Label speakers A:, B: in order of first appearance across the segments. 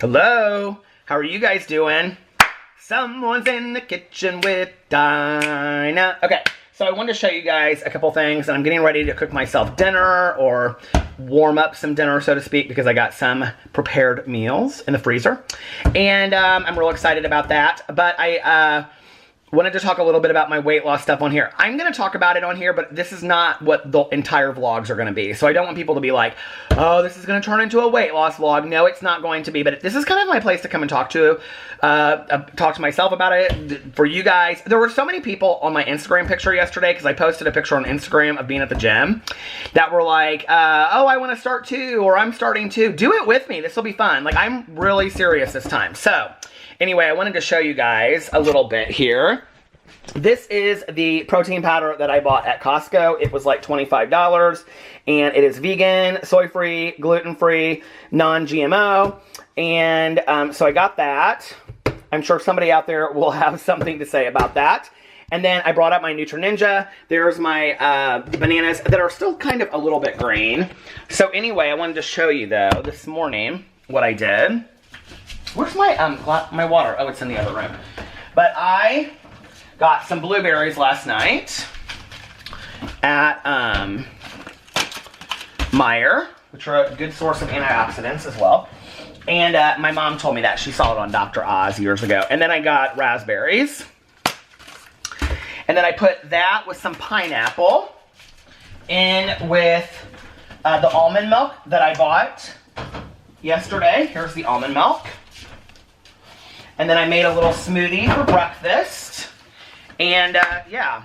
A: Hello, how are you guys doing? Someone's in the kitchen with Dinah. Okay, so I wanted to show you guys a couple things, and I'm getting ready to cook myself dinner or warm up some dinner, so to speak, because I got some prepared meals in the freezer, and I'm real excited about that. But I wanted to talk a little bit about my weight loss stuff on here. I'm going to talk about it on here, but this is not what the entire vlogs are going to be. So I don't want people to be like, oh, this is going to turn into a weight loss vlog. No, it's not going to be. But this is kind of my place to come and talk to myself about it, for you guys. There were so many people on my Instagram picture yesterday, because I posted a picture on Instagram of being at the gym, that were like, oh, I want to start too, or I'm starting too. Do it with me. This will be fun. Like, I'm really serious this time. So anyway, I wanted to show you guys a little bit here. This is the protein powder that I bought at Costco. It was like $25, and it is vegan, soy-free, gluten-free, non-GMO, and so I got that. I'm sure somebody out there will have something to say about that. And then I brought up my Nutri-Ninja. There's my bananas that are still kind of a little bit green. So anyway, I wanted to show you, though, this morning what I did. Where's my water? Oh, it's in the other room. But I got some blueberries last night at Meijer, which are a good source of antioxidants as well. And my mom told me that. She saw it on Dr. Oz years ago. And then I got raspberries. And then I put that with some pineapple in with the almond milk that I bought yesterday. Here's the almond milk. And then I made a little smoothie for breakfast. And yeah,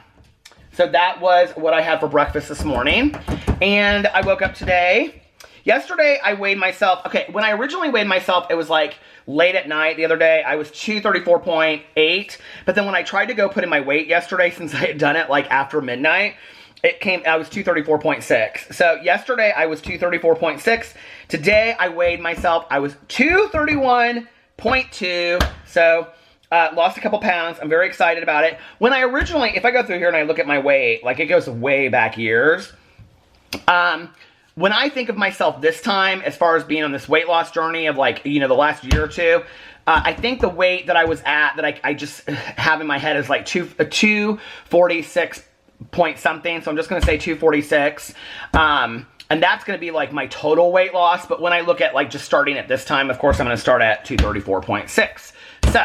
A: so that was what I had for breakfast this morning. And I woke up today. Yesterday, I weighed myself. Okay, when I originally weighed myself, it was like late at night the other day. I was 234.8. But then when I tried to go put in my weight yesterday, since I had done it like after midnight, I was 234.6. So yesterday, I was 234.6. Today, I weighed myself. I was 231.2. So lost a couple pounds. I'm very excited about it. When I originally, if I go through here and I look at my weight, like it goes way back years. When I think of myself this time, as far as being on this weight loss journey of like, you know, the last year or two, I think the weight that I was at, that I just have in my head is like 246 point something. So I'm just going to say 246. And that's going to be like my total weight loss. But when I look at like just starting at this time, of course, I'm going to start at 234.6. So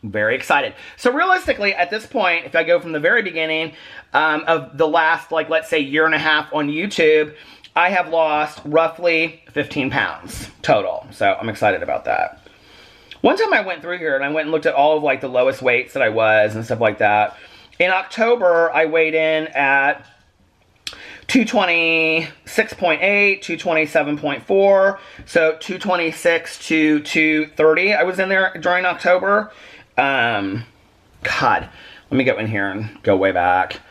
A: I'm very excited. So realistically, at this point, if I go from the very beginning of the last, like, let's say year and a half on YouTube, I have lost roughly 15 pounds total. So I'm excited about that. One time I went through here and I went and looked at all of like the lowest weights that I was and stuff like that. In October, I weighed in at 226.8, 227.4, so 226 to 230. I was in there during October. God, let me go in here and go way back.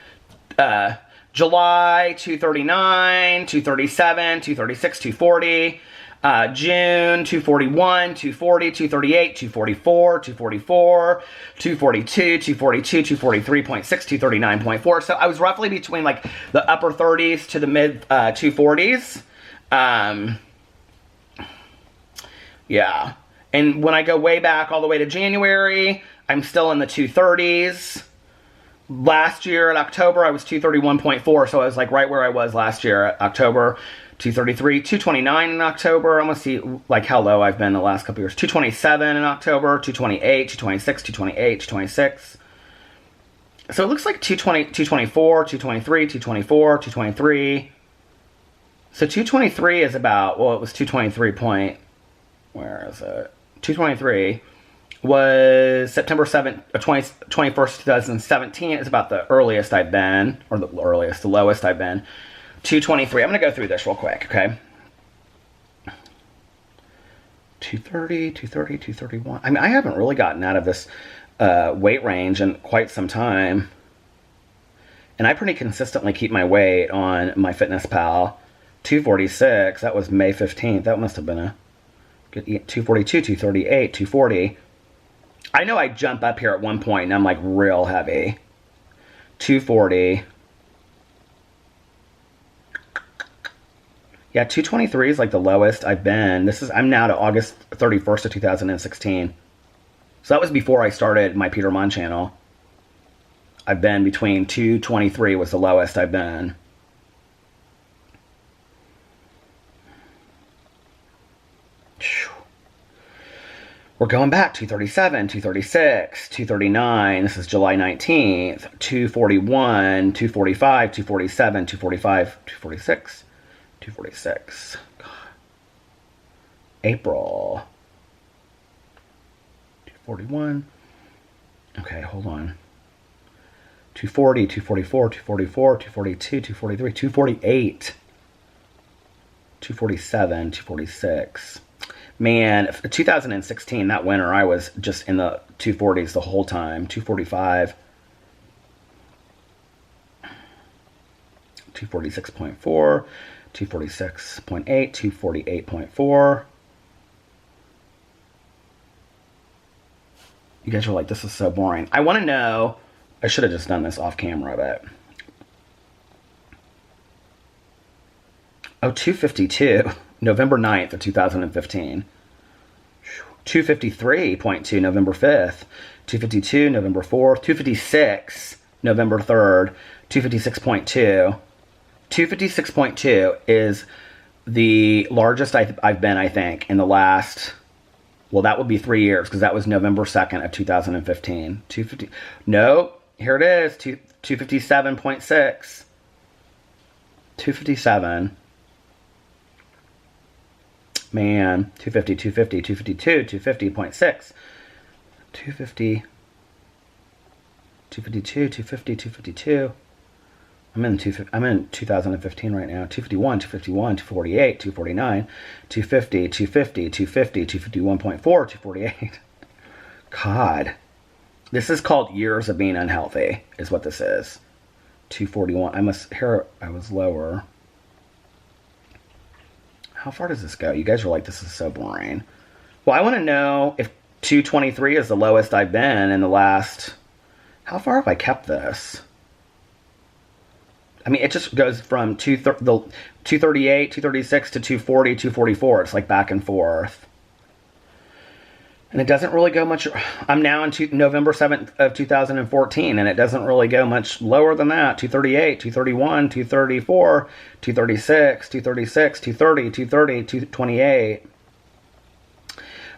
A: July, 239, 237, 236, 240. June, 241, 240, 238, 244, 244, 242, 242, 243.6, 239.4. So I was roughly between like the upper 30s to the mid 240s. Yeah. And when I go way back all the way to January, I'm still in the 230s. Last year in October, I was 231.4, so I was like right where I was last year at October. 233, 229 in October. I'm going to see like how low I've been the last couple years. 227 in October, 228, 226, 228, 226. So it looks like 220, 224, 223, 224, 223. So 223 is about, well, it was 223 point, where is it? 223 was September 21st, 2017. It's about the earliest I've been, or the lowest I've been. 223. I'm going to go through this real quick, okay? 230, 230, 231. I mean, I haven't really gotten out of this weight range in quite some time. And I pretty consistently keep my weight on MyFitnessPal. 246. That was May 15th. That must have been a good 242, 238, 240. I know I jump up here at one point and I'm like real heavy. 240. Yeah, 223 is like the lowest I've been. I'm now to August 31st of 2016. So that was before I started my Peter Monn channel. I've been between 223 was the lowest I've been. We're going back, 237, 236, 239, this is July 19th, 241, 245, 247, 245, 246, 246. God. April. 241. Okay, hold on. 240, 244, 244, 242, 243, 248, 247, 246. Man, 2016, that winter, I was just in the 240s the whole time. 245, 246.4, 246.8, 248.4. You guys are like, this is so boring. I want to know, I should have just done this off camera, but. Oh, 252, November 9th of 2015. 253.2, November 5th. 252, November 4th. 256, November 3rd. 256.2. 256.2 is the largest I've been, I think, in the last, well, that would be 3 years, because that was November 2nd of 2015. 250, no, here it is, 257.6. 257. Man, 250, 250, 252, 250.6, 250, 252, 250, 252. I'm in 2015 right now. 251, 251, 248, 249, 250, 250, 250, 251.4, 248. God. This is called years of being unhealthy, is what this is. 241. I was lower. How far does this go? You guys are like, this is so boring. Well, I want to know if 223 is the lowest I've been in the last... How far have I kept this? I mean, it just goes from 238, 236 to 240, 244. It's like back and forth. And it doesn't really go much... I'm now in November 7th of 2014, and it doesn't really go much lower than that. 238, 231, 234, 236, 236, 230, 230, 228.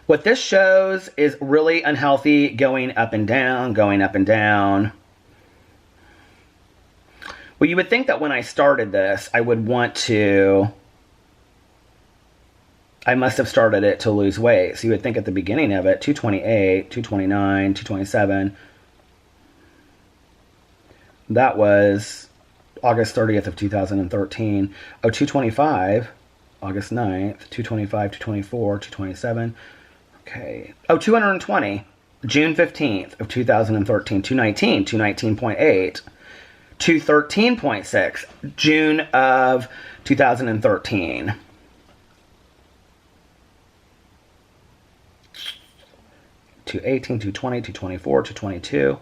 A: What this shows is really unhealthy going up and down, going up and down. Well, you would think that when I started this, I would want to... I must have started it to lose weight. So you would think at the beginning of it, 228, 229, 227. That was August 30th of 2013. Oh, 225, August 9th, 225, 224, 227. Okay. Oh, 220, June 15th of 2013. 219, 219.8. 213.6, June of 2013. 218, 220, 224, 222.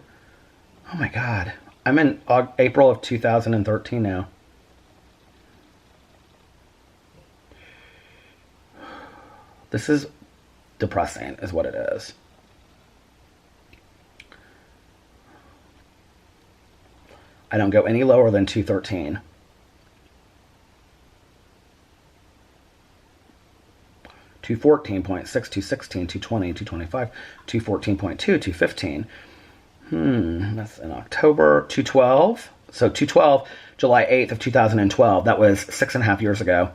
A: Oh my God. I'm in April of 2013 now. This is depressing, is what it is. I don't go any lower than 213. 214.6, 216, 220, 225, 214.2, 215. That's in October. 212. So 212, July 8th of 2012. That was 6.5 years ago.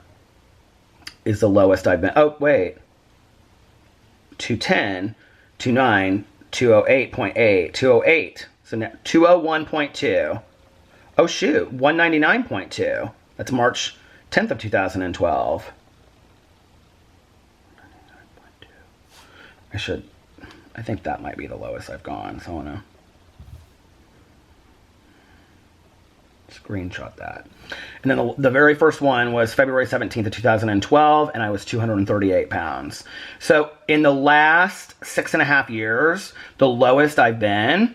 A: Is the lowest I've been. Oh, wait. 210, 29, 208.8, 208. So now 201.2. Oh, shoot. 199.2. That's March 10th of 2012. I think that might be the lowest I've gone, so I want to screenshot that. And then the very first one was February 17th of 2012, and I was 238 pounds. So in the last 6.5 years, the lowest I've been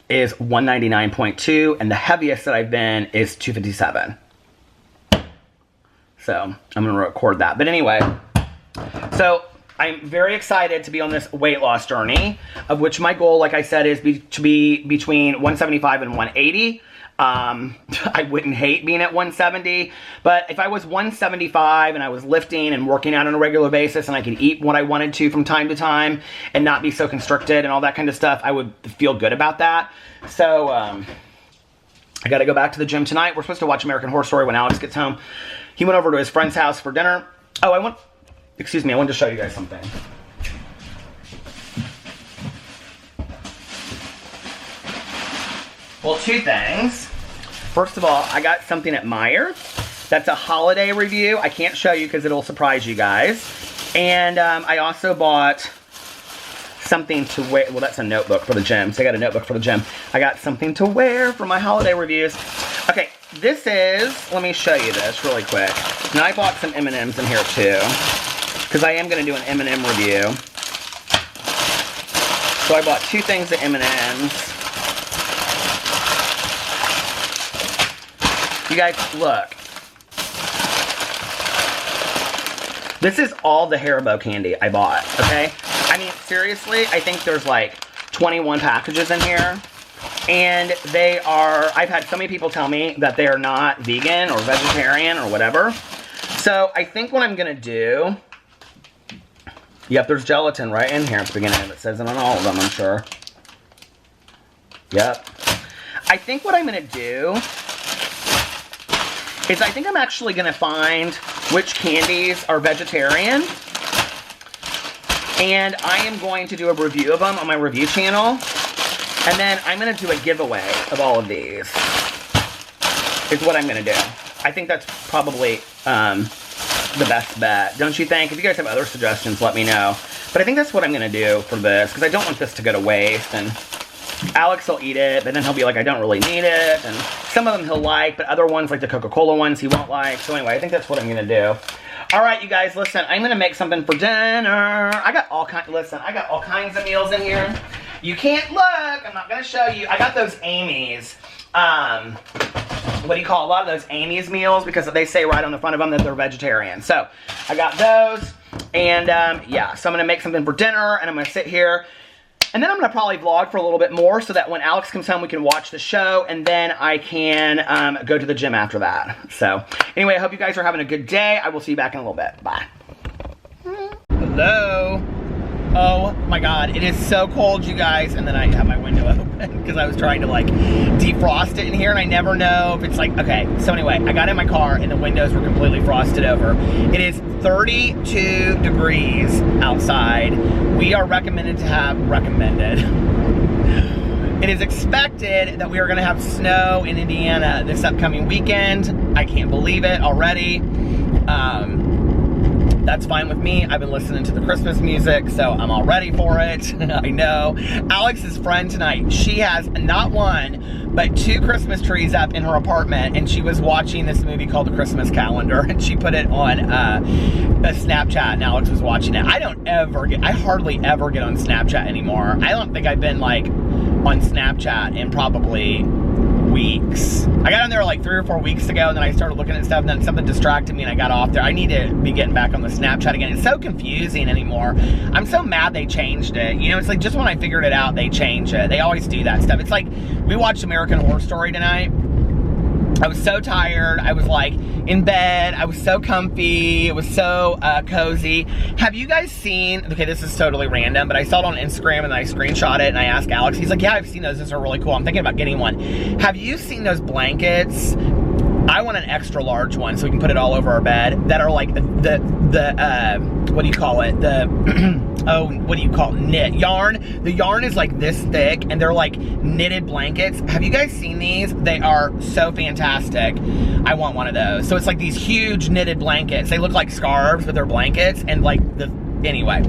A: is 199.2, and the heaviest that I've been is 257. So I'm gonna record that. But anyway, so I'm very excited to be on this weight loss journey, of which my goal, like I said, is to be between 175 and 180. I wouldn't hate being at 170, but if I was 175 and I was lifting and working out on a regular basis and I could eat what I wanted to from time to time and not be so constricted and all that kind of stuff, I would feel good about that. So, I gotta go back to the gym tonight. We're supposed to watch American Horror Story when Alex gets home. He went over to his friend's house for dinner. Oh, excuse me, I wanted to show you guys something. Well, two things. First of all, I got something at Meijer. That's a holiday review. I can't show you because it'll surprise you guys. And I also bought something to wear. Well, that's a notebook for the gym. So I got a notebook for the gym. I got something to wear for my holiday reviews. Okay, this is, let me show you this really quick. Now I bought some M&Ms in here too, because I am going to do an M&M review. So I bought two things of M&Ms. You guys, look. This is all the Haribo candy I bought, okay? I mean, seriously, I think there's like 21 packages in here. And they are, I've had so many people tell me that they're not vegan or vegetarian or whatever. So I think what I'm going to do, yep, there's gelatin right in here at the beginning. It says it on all of them, I'm sure. Yep. I think what I'm going to do is I think I'm actually going to find which candies are vegetarian. And I am going to do a review of them on my review channel. And then I'm going to do a giveaway of all of these. Is what I'm going to do. I think that's probably the best bet. Don't you think? If you guys have other suggestions, let me know. But I think that's what I'm going to do for this. Because I don't want this to go to waste. And Alex will eat it, but then he'll be like, I don't really need it. And some of them he'll like, but other ones, like the Coca-Cola ones, he won't like. So anyway, I think that's what I'm going to do. All right, you guys, listen, I'm going to make something for dinner. I got all kinds of meals in here. You can't look. I'm not going to show you. I got those Amy's. What do you call a lot of those Amy's meals? Because they say right on the front of them that they're vegetarian. So I got those. And yeah, so I'm going to make something for dinner. And I'm going to sit here. And then I'm going to probably vlog for a little bit more so that when Alex comes home, we can watch the show. And then I can go to the gym after that. So anyway, I hope you guys are having a good day. I will see you back in a little bit. Bye. Hello. Oh my God, it is so cold, you guys. And then I have my window open because I was trying to like defrost it in here and I never know if it's like, okay. So anyway, I got in my car and the windows were completely frosted over. It is 32 degrees outside. We are recommended to have, it is expected that we are gonna have snow in Indiana this upcoming weekend. I can't believe it already. That's fine with me. I've been listening to the Christmas music, so I'm all ready for it. I know. Alex's friend tonight, she has not one, but 2 Christmas trees up in her apartment, and she was watching this movie called The Christmas Calendar, and she put it on a Snapchat, and Alex was watching it. I hardly ever get on Snapchat anymore. I don't think I've been, like, on Snapchat in probably weeks. I got on there like 3 or 4 weeks ago, and then I started looking at stuff, and then something distracted me and I got off there. I need to be getting back on the Snapchat again. It's so confusing anymore. I'm so mad they changed it. You know, it's like just when I figured it out, they change it. They always do that stuff. It's like we watched American Horror Story tonight. I was so tired. I was like in bed. I was so comfy. It was so cozy. Have you guys seen, okay, this is totally random, but I saw it on Instagram and I screenshot it and I asked Alex. He's like, yeah, I've seen those. Those are really cool. I'm thinking about getting one. Have you seen those blankets? I want an extra large one so we can put it all over our bed that are like the what do you call it? Oh, what do you call it? Knit yarn. The yarn is like this thick and they're like knitted blankets. Have you guys seen these? They are so fantastic. I want one of those. So it's like these huge knitted blankets. They look like scarves, but they're blankets, and like anyway,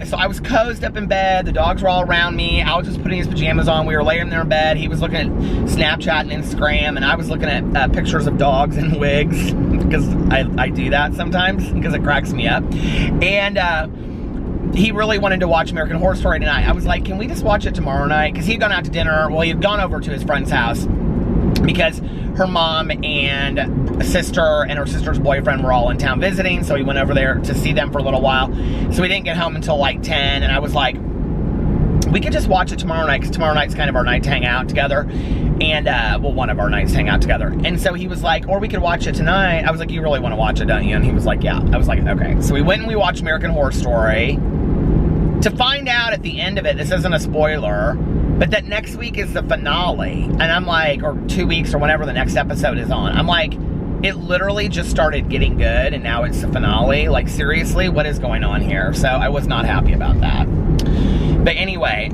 A: so I was cozied up in bed. The dogs were all around me. Alex was putting his pajamas on. We were laying there in bed. He was looking at Snapchat and Instagram, and I was looking at pictures of dogs in wigs because I do that sometimes because it cracks me up. And he really wanted to watch American Horror Story tonight. I was like, can we just watch it tomorrow night? Because he'd gone out to dinner. Well, he had gone over to his friend's house because her mom and sister and her sister's boyfriend were all in town visiting, so we went over there to see them for a little while. So we didn't get home until like 10, and I was like, we could just watch it tomorrow night, because tomorrow night's kind of our night to hang out together. And, well, one of our nights to hang out together. And so he was like, or we could watch it tonight. I was like, you really want to watch it, don't you? And he was like, yeah. I was like, okay. So we went and we watched American Horror Story. To find out at the end of it, this isn't a spoiler, but that next week is the finale. And I'm like, or 2 weeks or whenever the next episode is on. I'm like, it literally just started getting good and now it's the finale. Like, seriously, what is going on here? So I was not happy about that. But anyway,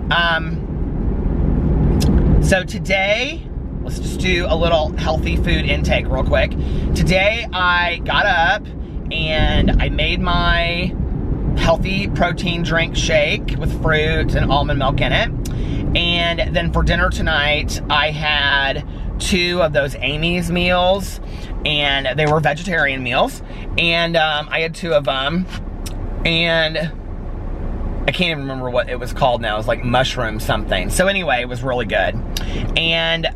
A: so today, let's just do a little healthy food intake real quick. Today I got up and I made my healthy protein drink shake with fruit and almond milk in it. And then for dinner tonight, I had 2 of those Amy's meals, and they were vegetarian meals. And I had 2 of them, and I can't even remember what it was called now. It was like mushroom something. So anyway, it was really good. And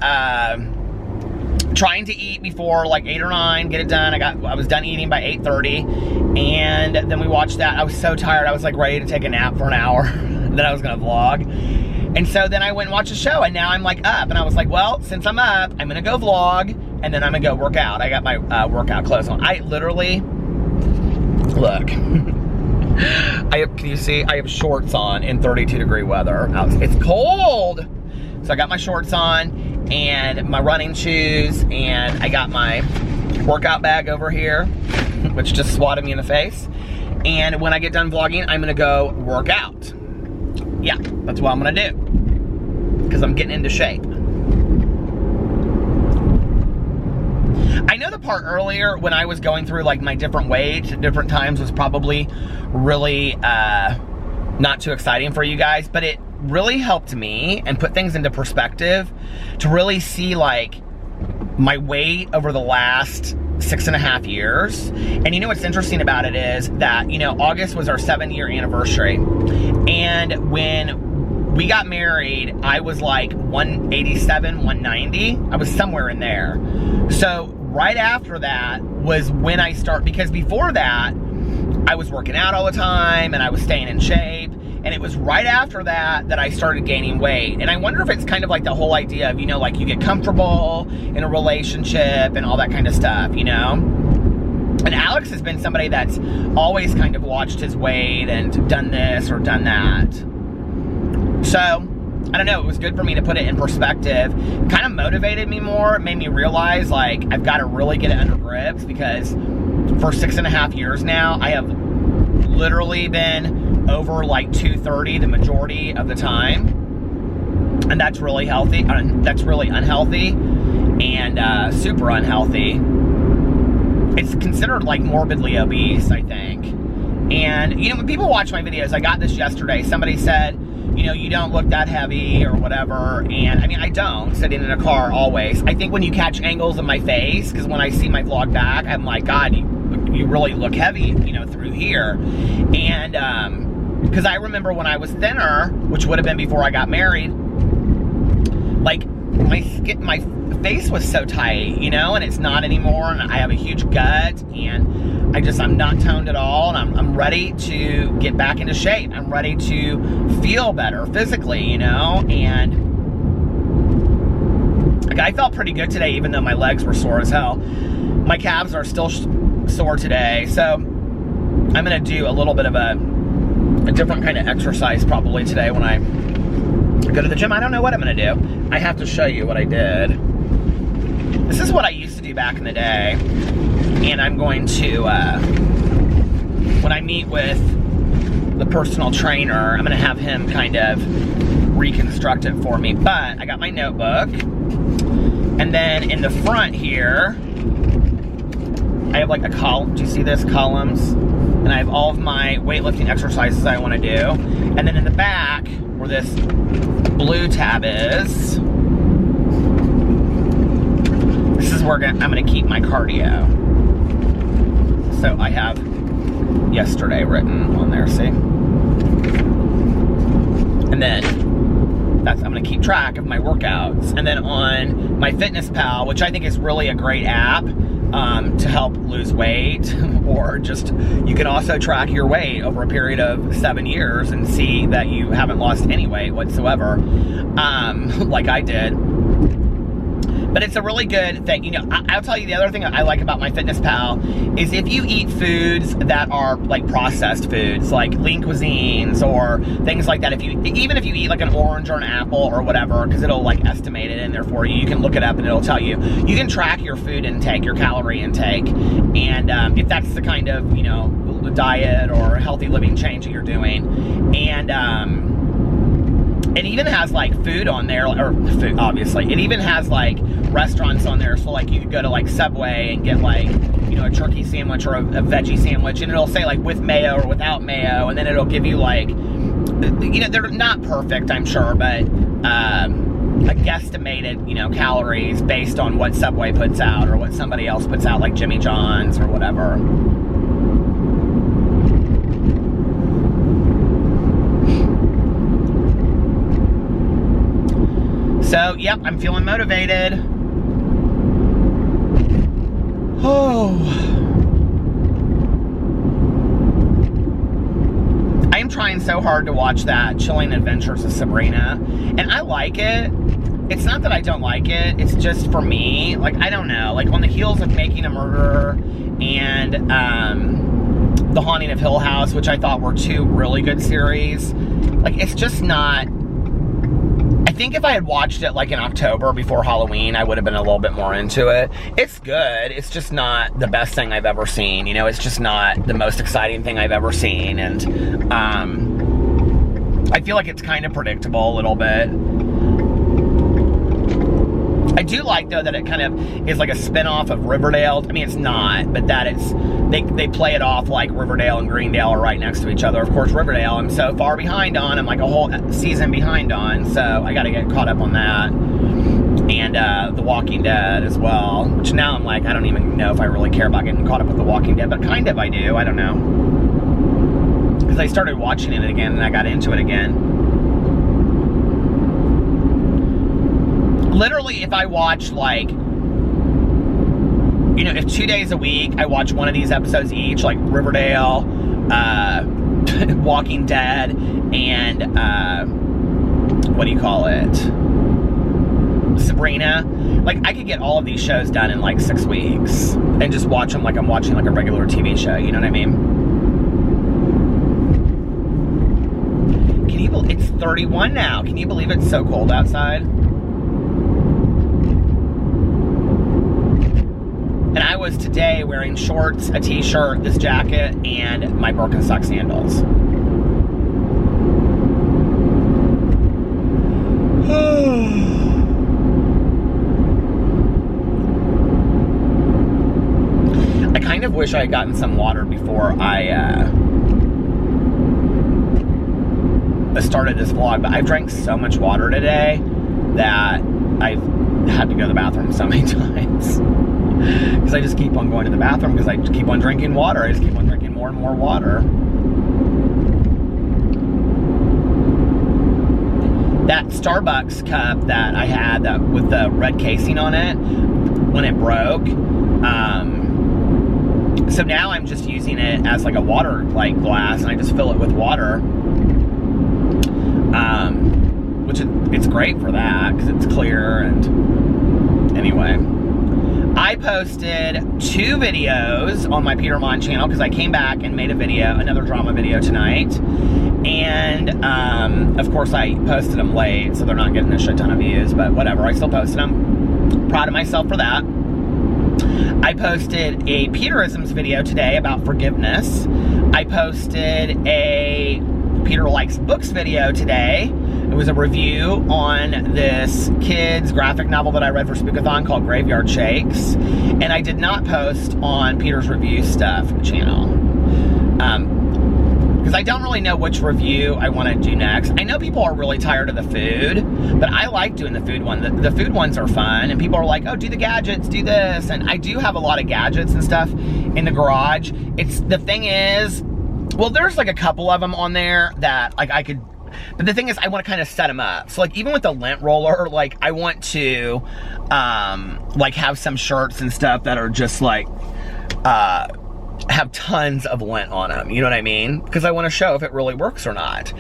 A: trying to eat before like 8 or 9, get it done. I was done eating by 8:30, and then we watched that. I was so tired. I was like ready to take a nap for an hour. Then I was gonna vlog. And so then I went and watched a show, and now I'm like up, and I was like, well, since I'm up, I'm gonna go vlog, and then I'm gonna go work out. I got my workout clothes on. I literally, look. Can you see? I have shorts on in 32-degree weather. It's cold. So I got my shorts on and my running shoes, and I got my workout bag over here, which just swatted me in the face. And when I get done vlogging, I'm gonna go work out. Yeah, that's what I'm gonna do, because I'm getting into shape. I know the part earlier when I was going through like my different weights at different times was probably really not too exciting for you guys, but it really helped me and put things into perspective to really see like my weight over the last 6.5 years. And you know what's interesting about it is that, you know, August was our 7-year anniversary, and when we got married, I was like 187, 190. I was somewhere in there. So right after that was when I started, because before that, I was working out all the time and I was staying in shape. And it was right after that that I started gaining weight. And I wonder if it's kind of like the whole idea of, you know, like you get comfortable in a relationship and all that kind of stuff, you know? And Alex has been somebody that's always kind of watched his weight and done this or done that. So, I don't know, it was good for me to put it in perspective. Kind of motivated me more. It made me realize, like, I've got to really get it under grips, because for 6.5 years now, I have literally been over like 230 the majority of the time. And that's really healthy. That's really unhealthy and super unhealthy. It's considered like morbidly obese, I think. And, you know, when people watch my videos, I got this yesterday. Somebody said, you know, you don't look that heavy or whatever. And I mean, I don't, sitting in a car always. I think when you catch angles of my face, because when I see my vlog back, I'm like, God, you really look heavy, you know, through here. And, because I remember when I was thinner, which would have been before I got married, like my face was so tight, you know, and it's not anymore. And I have a huge gut, and I'm not toned at all. And I'm ready to get back into shape. I'm ready to feel better physically, you know, and like, I felt pretty good today, even though my legs were sore as hell. My calves are still sore today. So I'm going to do a little bit of a different kind of exercise probably today when I go to the gym. I don't know what I'm going to do. I have to show you what I did. This is what I used to do back in the day. And I'm going to, when I meet with the personal trainer, I'm going to have him kind of reconstruct it for me. But I got my notebook. And then in the front here, I have like a column. Do you see this? Columns. And I have all of my weightlifting exercises I want to do. And then in the back, where this blue tab is, this is where I'm going to keep my cardio. So I have yesterday written on there, see? And then that's workouts, I'm gonna keep track of my workouts. And then on my MyFitnessPal, which I think is really a great app to help lose weight, or just, you can also track your weight over a period of 7 years and see that you haven't lost any weight whatsoever, like I did. But it's a really good thing. You know, I'll tell you the other thing I like about MyFitnessPal is if you eat foods that are like processed foods, like lean cuisines or things like that, even if you eat like an orange or an apple or whatever, because it'll like estimate it in there for you. You can look it up and it'll tell you. You can track your food intake, your calorie intake, and if that's the kind of, you know, diet or healthy living change that you're doing. And it even has like food on there, or food, obviously. It even has like restaurants on there, so like you could go to like Subway and get like, you know, a turkey sandwich or a veggie sandwich, and it'll say like with mayo or without mayo, and then it'll give you like, you know, they're not perfect, I'm sure, but a guesstimated, you know, calories based on what Subway puts out or what somebody else puts out, like Jimmy John's or whatever. So, yep, I'm feeling motivated. Oh. I am trying so hard to watch that Chilling Adventures of Sabrina, and I like it. It's not that I don't like it, it's just for me, like, I don't know, like on the heels of Making a Murderer and The Haunting of Hill House, which I thought were two really good series, like, it's just not. I think if I had watched it like in October before Halloween, I would have been a little bit more into it. It's good. It's just not the best thing I've ever seen. You know, it's just not the most exciting thing I've ever seen. And I feel like it's kind of predictable a little bit. I do like, though, that it kind of is like a spin-off of Riverdale. I mean, it's not, but that it's, they play it off like Riverdale and Greendale are right next to each other. Of course, Riverdale, I'm so far behind on. I'm like a whole season behind on, so I got to get caught up on that. And The Walking Dead as well, which now I'm like, I don't even know if I really care about getting caught up with The Walking Dead, but kind of I do. I don't know. Because I started watching it again, and I got into it again. Literally, if I watch, like, you know, if 2 days a week I watch one of these episodes each, like Riverdale, Walking Dead, and, what do you call it? Sabrina. Like, I could get all of these shows done in, like, 6 weeks and just watch them like I'm watching, like, a regular TV show, you know what I mean? Can you believe it's 31 now? Can you believe it's so cold outside? And I was today wearing shorts, a t-shirt, this jacket, and my Birkenstock sandals. I kind of wish I had gotten some water before I started this vlog, but I've drank so much water today that I've had to go to the bathroom so many times. Because I just keep on going to the bathroom because I just keep on drinking water. I just keep on drinking more and more water. That Starbucks cup that I had with the red casing on it, when it broke, so now I'm just using it as like a water like glass, and I just fill it with water. Which it's great for that because it's clear. And anyway, I posted 2 videos on my Peter Monn channel because I came back and made a video, another drama video tonight. And, of course, I posted them late, so they're not getting a shit ton of views, but whatever, I still posted them. Proud of myself for that. I posted a Peterisms video today about forgiveness. I posted a Peter Likes Books video today. It was a review on this kid's graphic novel that I read for Spookathon called Graveyard Shakes. And I did not post on Peter's review stuff channel. Because I don't really know which review I want to do next. I know people are really tired of the food, but I like doing the food one. The food ones are fun, and people are like, oh, do the gadgets, do this. And I do have a lot of gadgets and stuff in the garage. The thing is, well, there's like a couple of them on there that like I could But the thing is, I want to kind of set them up. So like even with the lint roller, like I want to like have some shirts and stuff that are just like have tons of lint on them, you know what I mean? Because I want to show if it really works or not.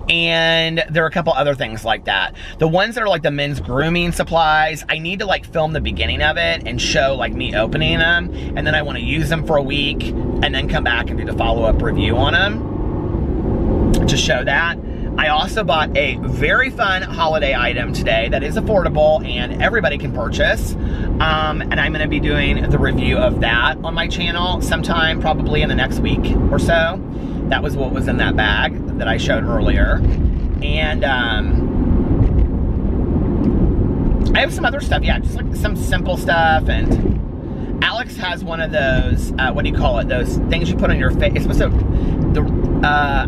A: And there are a couple other things like that. The ones that are like the men's grooming supplies, I need to like film the beginning of it and show like me opening them, and then I want to use them for a week and then come back and do the follow-up review on them to show that. I also bought a very fun holiday item today that is affordable and everybody can purchase. And I'm going to be doing the review of that on my channel sometime probably in the next week or so. That was what was in that bag that I showed earlier. And I have some other stuff, yeah, just like some simple stuff. And Alex has one of those, what do you call it? Those things you put on your face. It's supposed to,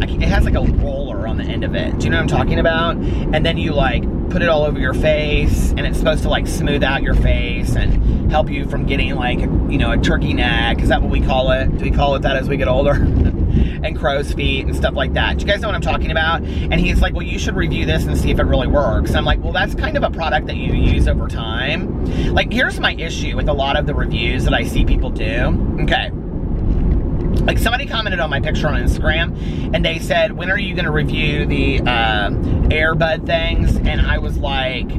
A: it has like a roller on the end of it. Do you know what I'm talking about? And then you like put it all over your face, and it's supposed to like smooth out your face and help you from getting like, you know, a turkey neck. Is that what we call it? Do we call it that as we get older? And crow's feet and stuff like that. Do you guys know what I'm talking about? And he's like, well, you should review this and see if it really works. And I'm like, well, that's kind of a product that you use over time. Like, here's my issue with a lot of the reviews that I see people do. Okay. Like, somebody commented on my picture on Instagram, and they said, when are you going to review the Airbud things? And I was like,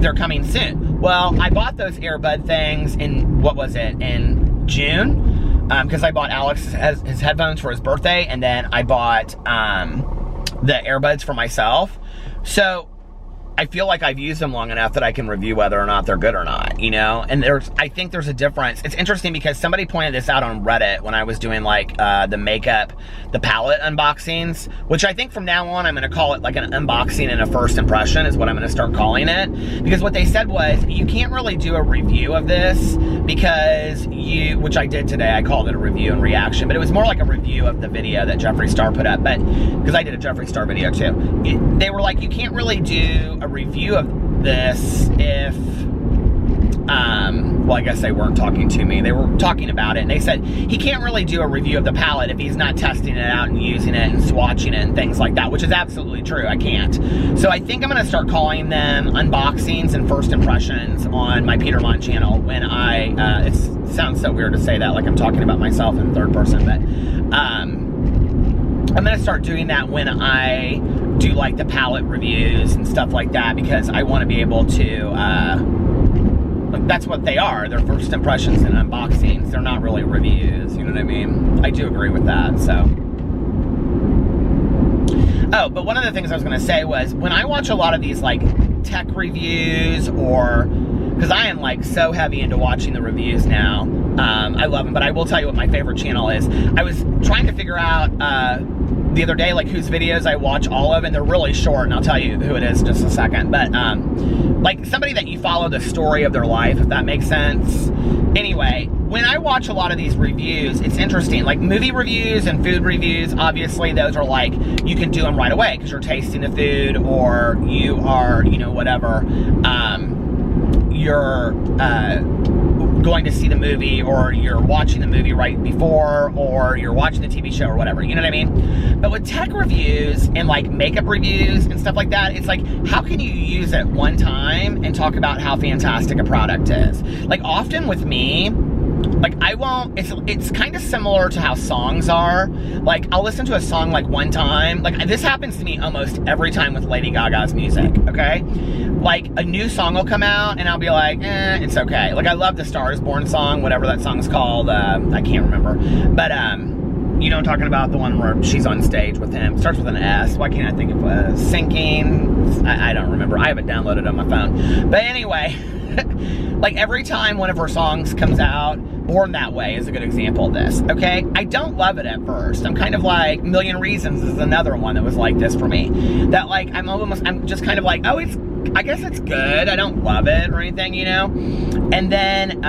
A: they're coming soon. Well, I bought those Airbud things in, what was it, in June? Because I bought Alex his headphones for his birthday, and then I bought the earbuds for myself. So I feel like I've used them long enough that I can review whether or not they're good or not, you know? And I think there's a difference. It's interesting because somebody pointed this out on Reddit when I was doing like the makeup, the palette unboxings, which I think from now on I'm gonna call it like an unboxing and a first impression is what I'm gonna start calling it. Because what they said was, you can't really do a review of this because which I did today, I called it a review and reaction, but it was more like a review of the video that Jeffree Star put up, but because I did a Jeffree Star video too. They were like, you can't really do a review of this if, well, I guess they weren't talking to me. They were talking about it, and they said he can't really do a review of the palette if he's not testing it out and using it and swatching it and things like that, which is absolutely true. I can't. So I think I'm going to start calling them unboxings and first impressions on my Peter Monn channel when it sounds so weird to say that, like I'm talking about myself in third person, but I'm going to start doing that when I do like the palette reviews and stuff like that, because I want to be able to, like, that's what they are. They're first impressions and unboxings. They're not really reviews, you know what I mean? I do agree with that, so. Oh, but one of the things I was going to say was, when I watch a lot of these, like, tech reviews, or, because I am, like, so heavy into watching the reviews now. I love them, but I will tell you what my favorite channel is. I was trying to figure out, the other day, like, whose videos I watch all of, and they're really short, and I'll tell you who it is in just a second, but, like, somebody that you follow the story of their life, if that makes sense. Anyway, when I watch a lot of these reviews, it's interesting, like, movie reviews and food reviews, obviously, those are, like, you can do them right away, because you're tasting the food, or you are, you know, whatever, you're, going to see the movie, or you're watching the movie right before, or you're watching the TV show or whatever, you know what I mean? But with tech reviews and like makeup reviews and stuff like that, it's like, how can you use it one time and talk about how fantastic a product is? Like, often with me, like, I won't, it's kind of similar to how songs are. Like, I'll listen to a song like one time. Like, this happens to me almost every time with Lady Gaga's music, okay? Like, a new song will come out and I'll be like, it's okay. Like, I love the Star is Born song, whatever that song's called. I can't remember. But, you know I'm talking about, the one where she's on stage with him. Starts with an S. Why can't I think of Sinking? I don't remember. I have it downloaded on my phone. But anyway, like, every time one of her songs comes out, Born That Way is a good example of this, okay? I don't love it at first. I'm kind of like, Million Reasons is another one that was like this for me. That, like, I'm just kind of like, oh, I guess it's good. I don't love it or anything, you know? And then,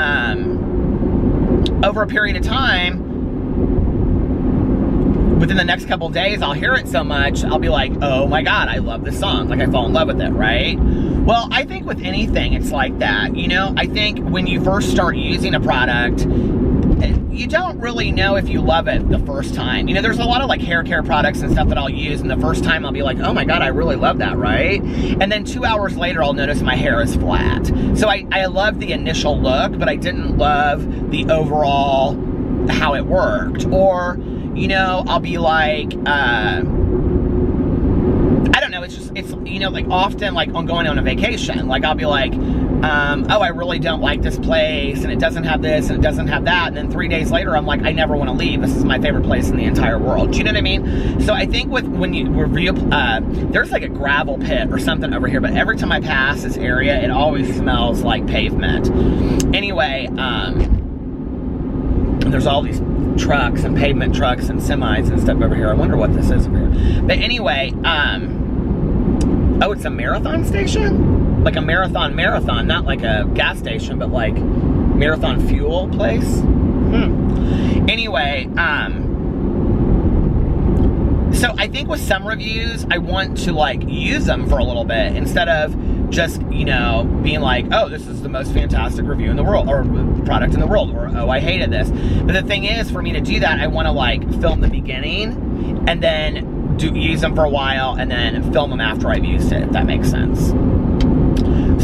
A: over a period of time, within the next couple days, I'll hear it so much, I'll be like, oh my God, I love this song. Like, I fall in love with it, right? Well, I think with anything, it's like that, you know? I think when you first start using a product, you don't really know if you love it the first time. You know, there's a lot of like hair care products and stuff that I'll use, and the first time I'll be like, oh my God, I really love that, right? And then 2 hours later, I'll notice my hair is flat. So I love the initial look, but I didn't love the overall, how it worked. Or, you know, I'll be like, I don't know, it's, you know, like often like on going on a vacation, like I'll be like, oh, I really don't like this place, and it doesn't have this, and it doesn't have that, and then 3 days later, I'm like, I never want to leave. This is my favorite place in the entire world. Do you know what I mean? So I think when you review, there's like a gravel pit or something over here, but every time I pass this area, it always smells like pavement. Anyway, there's all these trucks and pavement trucks and semis and stuff over here. I wonder what this is over here. But anyway, oh, it's a marathon station? Like a marathon, not like a gas station, but like marathon fuel place. Anyway, so I think with some reviews, I want to like use them for a little bit instead of just, you know, being like, oh, this is the most fantastic review in the world, or product in the world, or oh, I hated this. But the thing is, for me to do that, I want to like film the beginning and then use them for a while and then film them after I've used it, if that makes sense.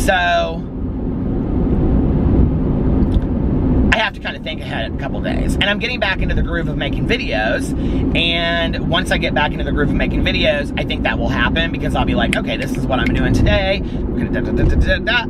A: So I have to kind of think ahead a couple days. And I'm getting back into the groove of making videos. And once I get back into the groove of making videos, I think that will happen, because I'll be like, okay, this is what I'm doing today. We're gonna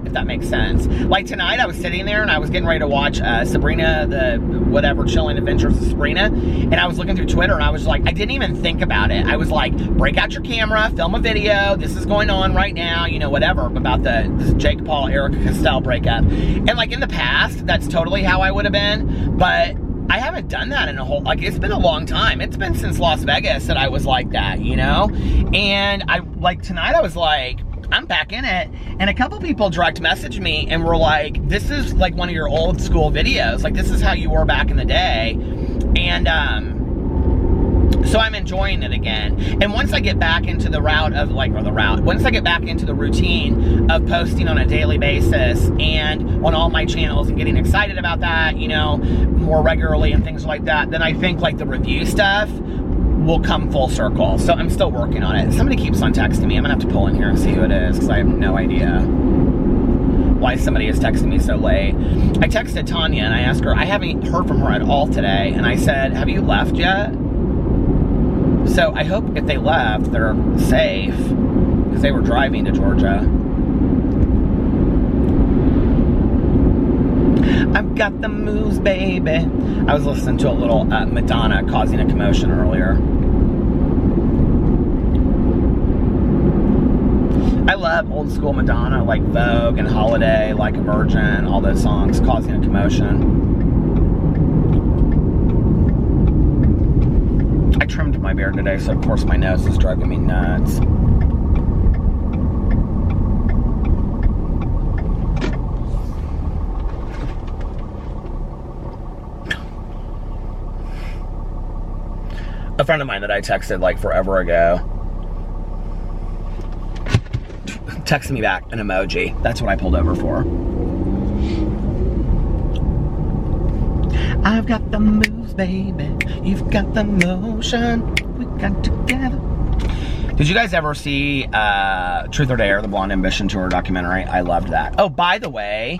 A: if that makes sense. Like tonight, I was sitting there and I was getting ready to watch Sabrina, the whatever, Chilling Adventures of Sabrina. And I was looking through Twitter and I was like, I didn't even think about it. I was like, break out your camera, film a video. This is going on right now, you know, whatever, about the Jake Paul, Erica Castell breakup. And like in the past, that's totally how I would have been. But I haven't done that in a whole, like, it's been a long time. It's been since Las Vegas that I was like that, you know? And I, like, tonight I was like, I'm back in it. And a couple people direct messaged me and were like, this is like one of your old school videos. Like, this is how you were back in the day. And, so I'm enjoying it again. And once I get back into the route of like, once I get back into the routine of posting on a daily basis and on all my channels and getting excited about that, you know, more regularly and things like that, then I think like the review stuff will come full circle. So I'm still working on it. Somebody keeps on texting me. I'm gonna have to pull in here and see who it is, because I have no idea why somebody is texting me so late. I texted Tanya and I asked her, I haven't heard from her at all today. And I said, have you left yet? So I hope if they left, they're safe, because they were driving to Georgia. I've got the moves, baby. I was listening to a little Madonna causing a commotion earlier. I love old school Madonna, like Vogue and Holiday, Like a Virgin, all those songs, causing a commotion. I trimmed my beard today, so of course my nose is driving me nuts. A friend of mine that I texted like forever ago texted me back an emoji. That's what I pulled over for. I've got the moves, baby. You've got the motion. We got together. Did you guys ever see Truth or Dare, the Blonde Ambition Tour documentary? I loved that. Oh, by the way,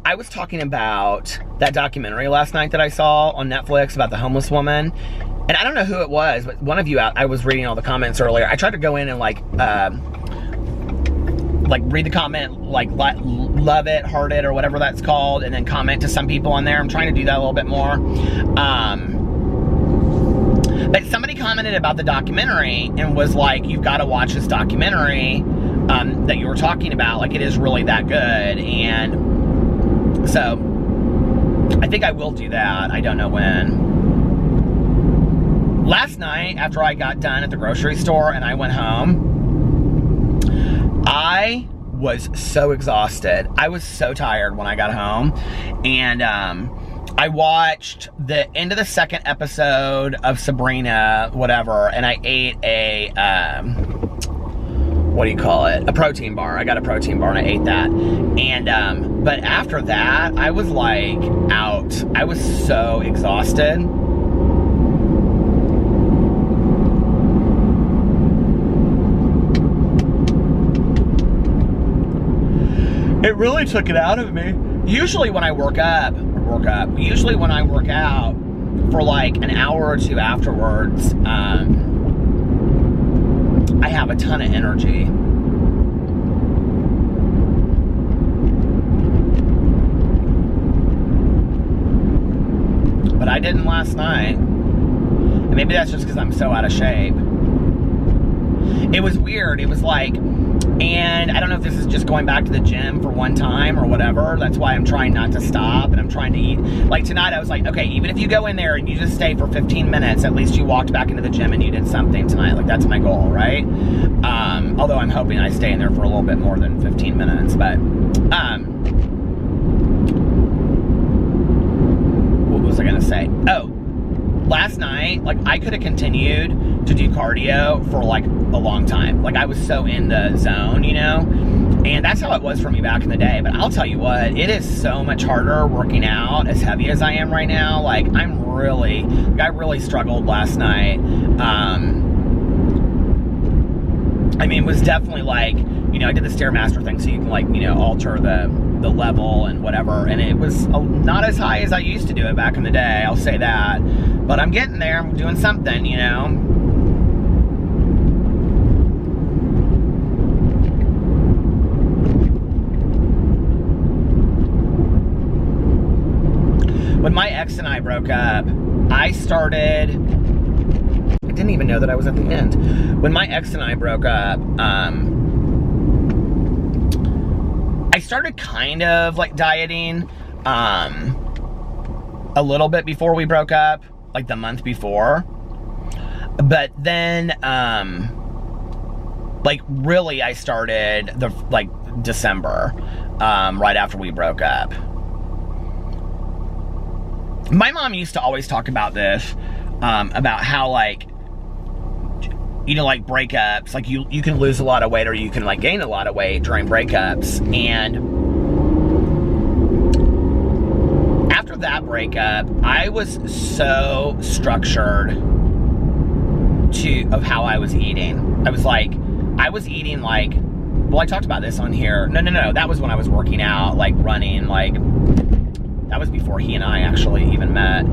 A: I was talking about that documentary last night that I saw on Netflix about the homeless woman. And I don't know who it was, but one of you out, I was reading all the comments earlier. I tried to go in and like read the comment, like love it, heart it, or whatever that's called, and then comment to some people on there. I'm trying to do that a little bit more. But somebody commented about the documentary and was like, you've got to watch this documentary that you were talking about. Like, it is really that good. And so I think I will do that. I don't know when. Last night, after I got done at the grocery store and I went home, I was so exhausted. I was so tired when I got home. And I watched the end of the second episode of Sabrina, whatever, and I ate a, what do you call it? A protein bar. I got a protein bar and I ate that. And, but after that, I was like out. I was so exhausted. It really took it out of me. Usually when I usually when I work out for like an hour or two afterwards, I have a ton of energy. But I didn't last night. And maybe that's just because I'm so out of shape. It was weird. It was like, and I don't know if this is just going back to the gym for one time or whatever. That's why I'm trying not to stop and I'm trying to eat. Like tonight I was like, okay, even if you go in there and you just stay for 15 minutes, at least you walked back into the gym and you did something tonight. Like that's my goal, right? Although I'm hoping I stay in there for a little bit more than 15 minutes. But, what was I gonna say? Oh, last night, like I could have continued to do cardio for like a long time. Like I was so in the zone, you know? And that's how it was for me back in the day. But I'll tell you what, it is so much harder working out as heavy as I am right now. Like I really struggled last night. I mean, it was definitely like, you know, I did the Stairmaster thing so you can like, you know, alter the level and whatever. And it was not as high as I used to do it back in the day. I'll say that. But I'm getting there. I'm doing something, you know? When my ex and I broke up, I didn't even know that I was at the end. When my ex and I broke up, I started kind of like dieting a little bit before we broke up, like the month before. But then, like really I started December, right after we broke up. My mom used to always talk about this, about how like, you know, like breakups, like you can lose a lot of weight or you can like gain a lot of weight during breakups. And after that breakup, I was so structured of how I was eating. I was eating like, well, I talked about this on here. No, that was when I was working out, like running, like, that was before he and I actually even met.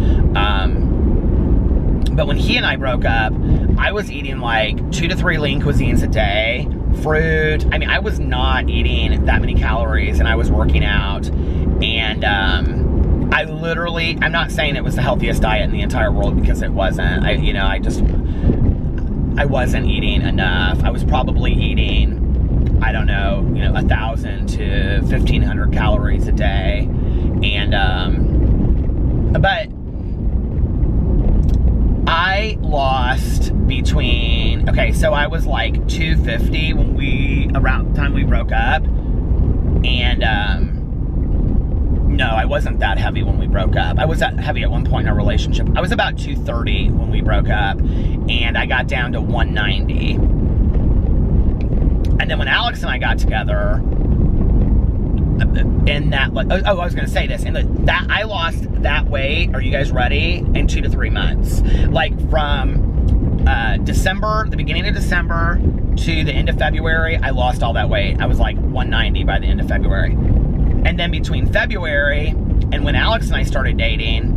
A: But when he and I broke up, I was eating like 2 to 3 lean cuisines a day, fruit. I mean, I was not eating that many calories and I was working out. And I'm not saying it was the healthiest diet in the entire world because it wasn't. I wasn't eating enough. I was probably eating, I don't know, 1,000 to 1,500 calories a day. And, but I lost so I was like 250 around the time we broke up. And, no, I wasn't that heavy when we broke up. I was that heavy at one point in our relationship. I was about 230 when we broke up, and I got down to 190. And then when Alex and I got together, I was going to say this, that I lost that weight, are you guys ready, in 2 to 3 months. Like from the beginning of December to the end of February, I lost all that weight. I was like 190 by the end of February. And then between February and when Alex and I started dating,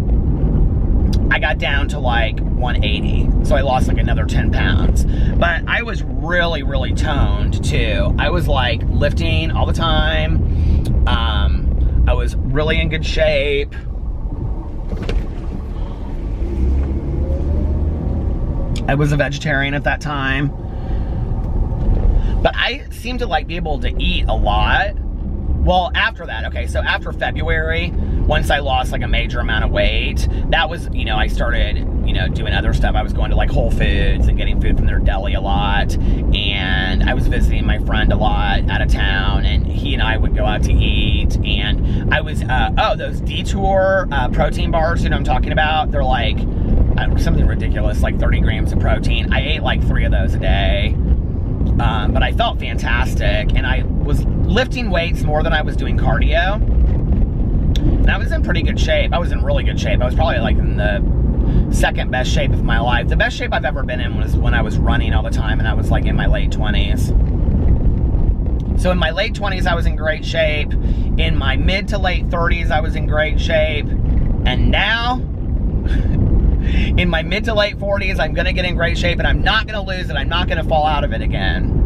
A: I got down to like 180. So I lost like another 10 pounds. But I was really, really toned too. I was like lifting all the time. I was really in good shape. I was a vegetarian at that time. But I seemed to like be able to eat a lot. Well, after that, okay, so after February, once I lost like a major amount of weight, that was, I started, doing other stuff. I was going to like Whole Foods and getting food from their deli a lot. And I was visiting my friend a lot out of town, and he and I would go out to eat. And I was, those Detour protein bars, I'm talking about? They're like, something ridiculous, like 30 grams of protein. I ate like 3 of those a day. But I felt fantastic, and I was lifting weights more than I was doing cardio. And I was in pretty good shape. I was in really good shape. I was probably like in the second best shape of my life. The best shape I've ever been in was when I was running all the time, and I was like in my late 20s. So in my late 20s, I was in great shape. In my mid to late 30s, I was in great shape. And now, in my mid to late 40s, I'm gonna get in great shape, and I'm not gonna lose it. I'm not gonna fall out of it again.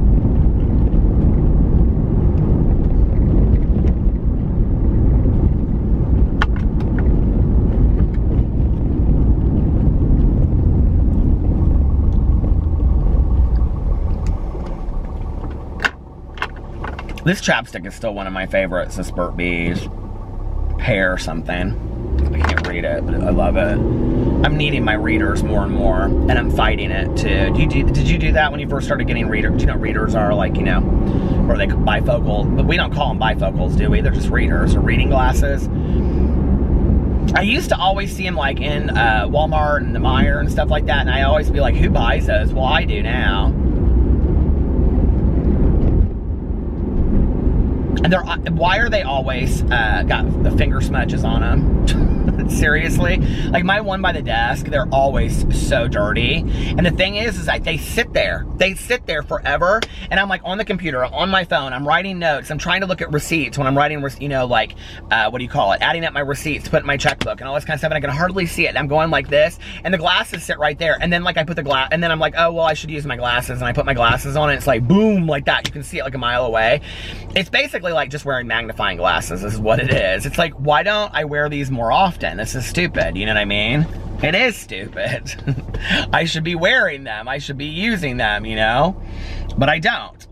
A: This chapstick is still one of my favorites, this Burt's Bees Pear something. I can't read it, but I love it. I'm needing my readers more and more, and I'm fighting it too. Did you do that when you first started getting readers? Do you know what readers are, like, you know, or they bifocal, but we don't call them bifocals, do we? They're just readers, or reading glasses. I used to always see them like in Walmart and the Meijer and stuff like that, and I always be like, who buys those? Well, I do now. And why are they always got the finger smudges on them? Seriously? Like my one by the desk, they're always so dirty. And the thing is like they sit there. They sit there forever. And I'm like on the computer, on my phone, I'm writing notes. I'm trying to look at receipts when I'm writing, you know, like, what do you call it? Adding up my receipts to put in my checkbook and all this kind of stuff. And I can hardly see it. And I'm going like this. And the glasses sit right there. And then like I put the glass, and then I'm like, oh, well, I should use my glasses. And I put my glasses on and it's like, boom, like that. You can see it like a mile away. It's basically like just wearing magnifying glasses. This is what it is. It's like, why don't I wear these more often? This is stupid. You know what I mean? It is stupid. I should be wearing them. I should be using them, you know? But I don't.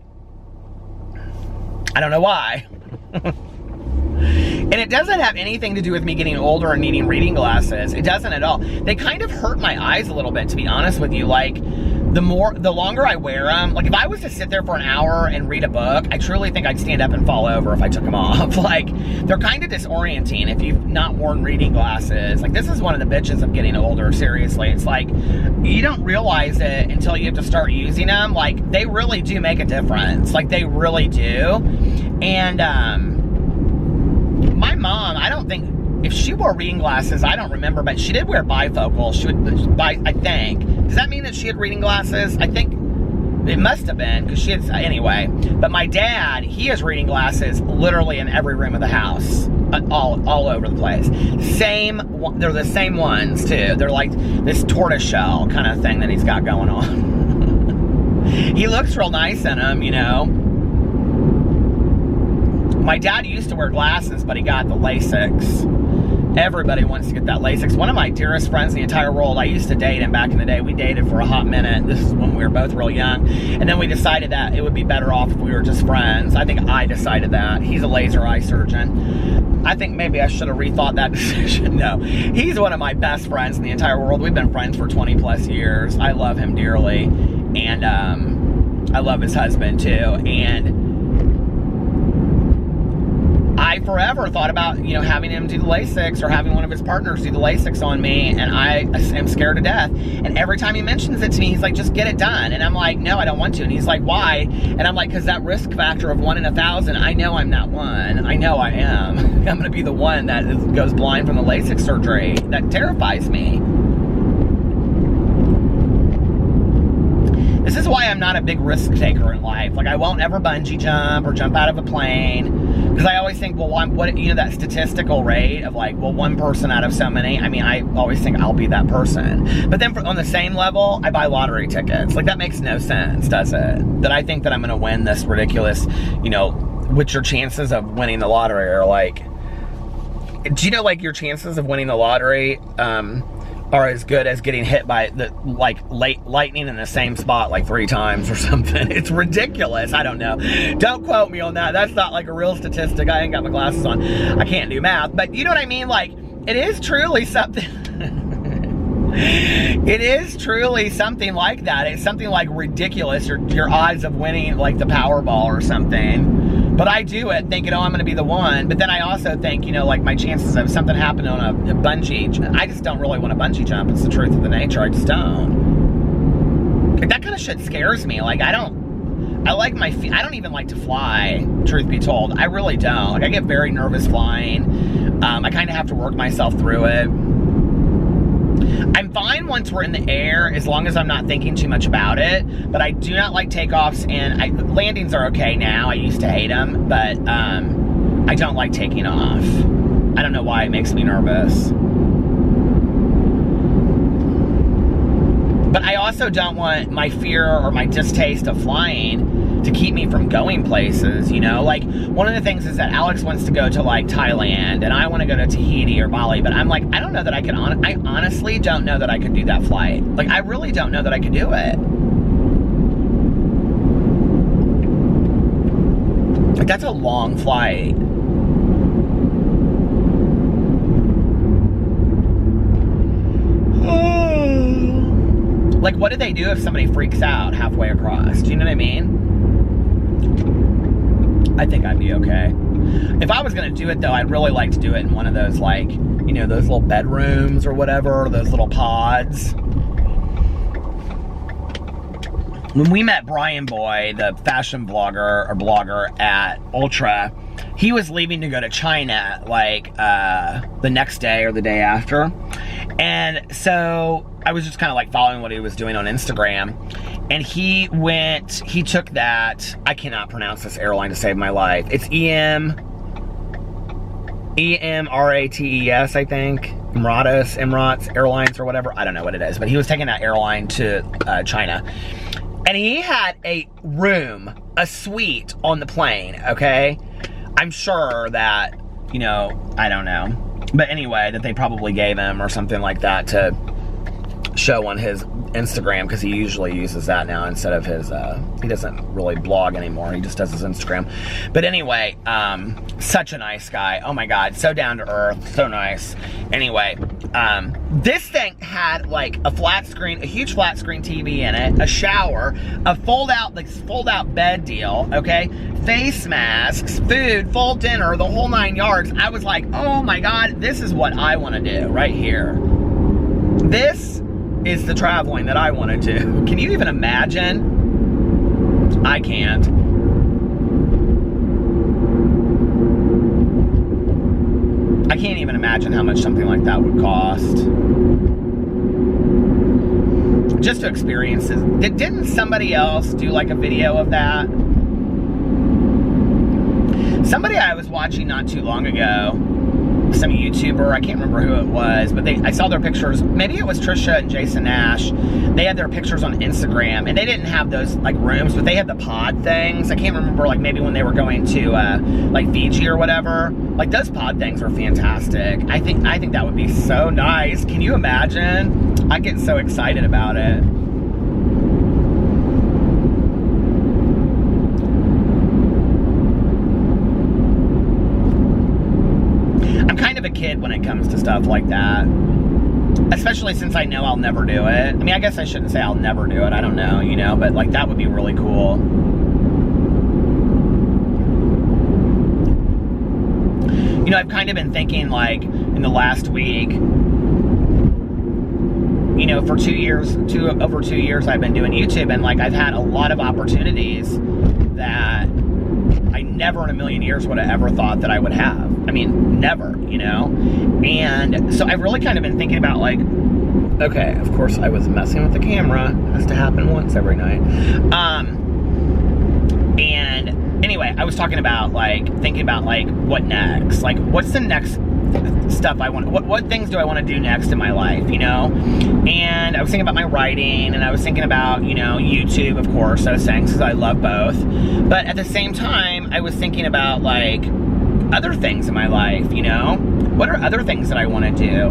A: I don't know why. And it doesn't have anything to do with me getting older and needing reading glasses. It doesn't at all. They kind of hurt my eyes a little bit, to be honest with you. Like, the longer I wear them, like if I was to sit there for an hour and read a book, I truly think I'd stand up and fall over if I took them off. Like, they're kind of disorienting if you've not worn reading glasses. Like, this is one of the bitches of getting older, seriously. It's like, you don't realize it until you have to start using them. Like, they really do make a difference. Like, they really do. And, my mom, I don't think, if she wore reading glasses, I don't remember, but she did wear bifocals. She would, I think. Does that mean that she had reading glasses? I think it must have been, because she had, anyway. But my dad, he has reading glasses literally in every room of the house. All over the place. They're the same ones, too. They're like this tortoiseshell kind of thing that he's got going on. He looks real nice in them, you know. My dad used to wear glasses, but he got the LASIKs. Everybody wants to get that LASIK. One of my dearest friends in the entire world, I used to date him back in the day. We dated for a hot minute. This is when we were both real young. And then we decided that it would be better off if we were just friends. I think I decided that. He's a laser eye surgeon. I think maybe I should have rethought that decision. No, he's one of my best friends in the entire world. We've been friends for 20 plus years. I love him dearly. And I love his husband too. And I forever thought about, you know, having him do the LASIKs or having one of his partners do the LASIKs on me, and I am scared to death. And every time he mentions it to me, he's like, just get it done. And I'm like, no, I don't want to. And he's like, why? And I'm like, because that risk factor of 1 in 1,000, I know I'm not one. I know I am. I'm going to be the one that goes blind from the LASIK surgery. That terrifies me. This is why I'm not a big risk taker in life. Like, I won't ever bungee jump or jump out of a plane. Because I always think, well, what, you know, that statistical rate of like, well, one person out of so many. I mean, I always think I'll be that person. But then on the same level, I buy lottery tickets. Like, that makes no sense, does it? That I think that I'm going to win this ridiculous, you know, which your chances of winning the lottery are like, do you know, like, your chances of winning the lottery, are as good as getting hit by the lightning in the same spot like 3 times or something. It's ridiculous. I don't know. Don't quote me on that. That's not like a real statistic. I ain't got my glasses on. I can't do math. But you know what I mean? Like, it is truly something. It is truly something like that. It's something like ridiculous. Your odds of winning like the Powerball or something. But I do it thinking, oh, I'm going to be the one. But then I also think, you know, like my chances of something happening on a bungee, I just don't really want to bungee jump. It's the truth of the nature. I just don't. Like, that kind of shit scares me. Like, I don't I like my feet. I don't even like to fly, truth be told. I really don't. Like, I get very nervous flying. I kind of have to work myself through it. I'm fine once we're in the air, as long as I'm not thinking too much about it. But I do not like takeoffs, and landings are okay now. I used to hate them, but I don't like taking off. I don't know why it makes me nervous. But I also don't want my fear or my distaste of flying to keep me from going places, you know? Like, one of the things is that Alex wants to go to, like, Thailand, and I want to go to Tahiti or Bali, but I'm like, I don't know that I can, I honestly don't know that I could do that flight. Like, I really don't know that I could do it. Like, that's a long flight. Like, what do they do if somebody freaks out halfway across? Do you know what I mean? I think I'd be okay. If I was going to do it, though, I'd really like to do it in one of those, like, you know, those little bedrooms or whatever, those little pods. When we met Brian Boy, the fashion vlogger or blogger at Ultra, he was leaving to go to China, like, the next day or the day after. And so I was just kind of like following what he was doing on Instagram. And he took that, I cannot pronounce this airline to save my life. It's EMRATES, I think. Emirates Airlines or whatever. I don't know what it is. But he was taking that airline to China. And he had a room, a suite on the plane, okay? I'm sure that, you know, I don't know. But anyway, that they probably gave him or something like that to show on his Instagram, because he usually uses that now instead of his, he doesn't really blog anymore. He just does his Instagram. But anyway, such a nice guy. Oh my God, so down to earth, so nice. Anyway, this thing had like a flat screen, a huge flat screen TV in it, a shower, a fold out bed deal, okay? Face masks, food, full dinner, the whole 9 yards. I was like, oh my God, this is what I want to do right here. This is the traveling that I want to do. Can you even imagine? I can't. I can't even imagine how much something like that would cost. Just to experience it. Didn't somebody else do like a video of that? Somebody I was watching not too long ago, some YouTuber, I can't remember who it was, but I saw their pictures. Maybe it was Trisha and Jason Nash. They had their pictures on Instagram, and they didn't have those like rooms, but they had the pod things. I can't remember, like maybe when they were going to like Fiji or whatever. Like those pod things were fantastic. I think that would be so nice. Can you imagine? I get so excited about it. A kid when it comes to stuff like that, especially since I know I'll never do it. I mean, I guess I shouldn't say I'll never do it, I don't know, you know, but like that would be really cool. You know, I've kind of been thinking like in the last week, you know, for over 2 years I've been doing YouTube, and like I've had a lot of opportunities that I never in a million years would have ever thought that I would have. I mean, never, you know? And so I've really kind of been thinking about like, okay, of course I was messing with the camera. It has to happen once every night. And anyway, I was talking about like, thinking about like, what next? Like, what's the next stuff I want, what things do I want to do next in my life, you know? And I was thinking about my writing, and I was thinking about, you know, YouTube, of course, those things, because I love both. But at the same time, I was thinking about like other things in my life, you know? What are other things that I want to do?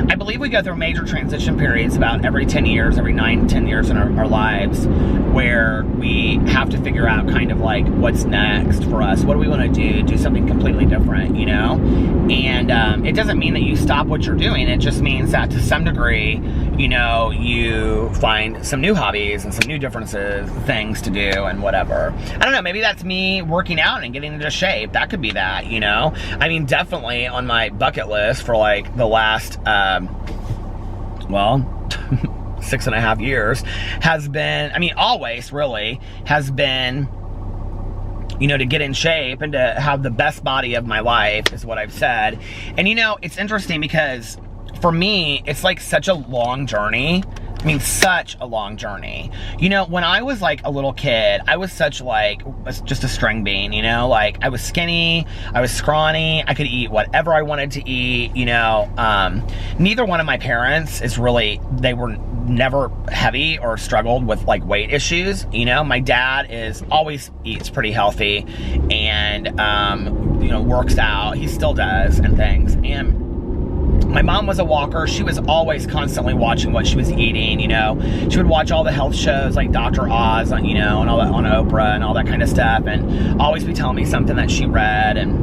A: I believe we go through major transition periods about every 10 years, every 9, 10 years in our lives, where we have to figure out kind of like what's next for us. What do we want to do something completely different, you know? And it doesn't mean that you stop what you're doing. It just means that to some degree, you know, you find some new hobbies and some new things to do and whatever. I don't know, maybe that's me working out and getting into shape. That could be that, you know? I mean, definitely on my bucket list for like the last, well, 6.5 years has been, I mean, always really has been, you know, to get in shape and to have the best body of my life is what I've said. And, you know, it's interesting because for me, it's like such a long journey. I mean, such a long journey. You know, when I was like a little kid, I was such like, just a string bean, you know, like I was skinny, I was scrawny, I could eat whatever I wanted to eat, you know. Neither one of my parents is really, they were never heavy or struggled with like weight issues, you know. My dad is always eats pretty healthy and, you know, works out, he still does and things. And my mom was a walker. She was always constantly watching what she was eating, you know. She would watch all the health shows like Dr. Oz on, you know, and all that on Oprah and all that kind of stuff, and always be telling me something that she read. And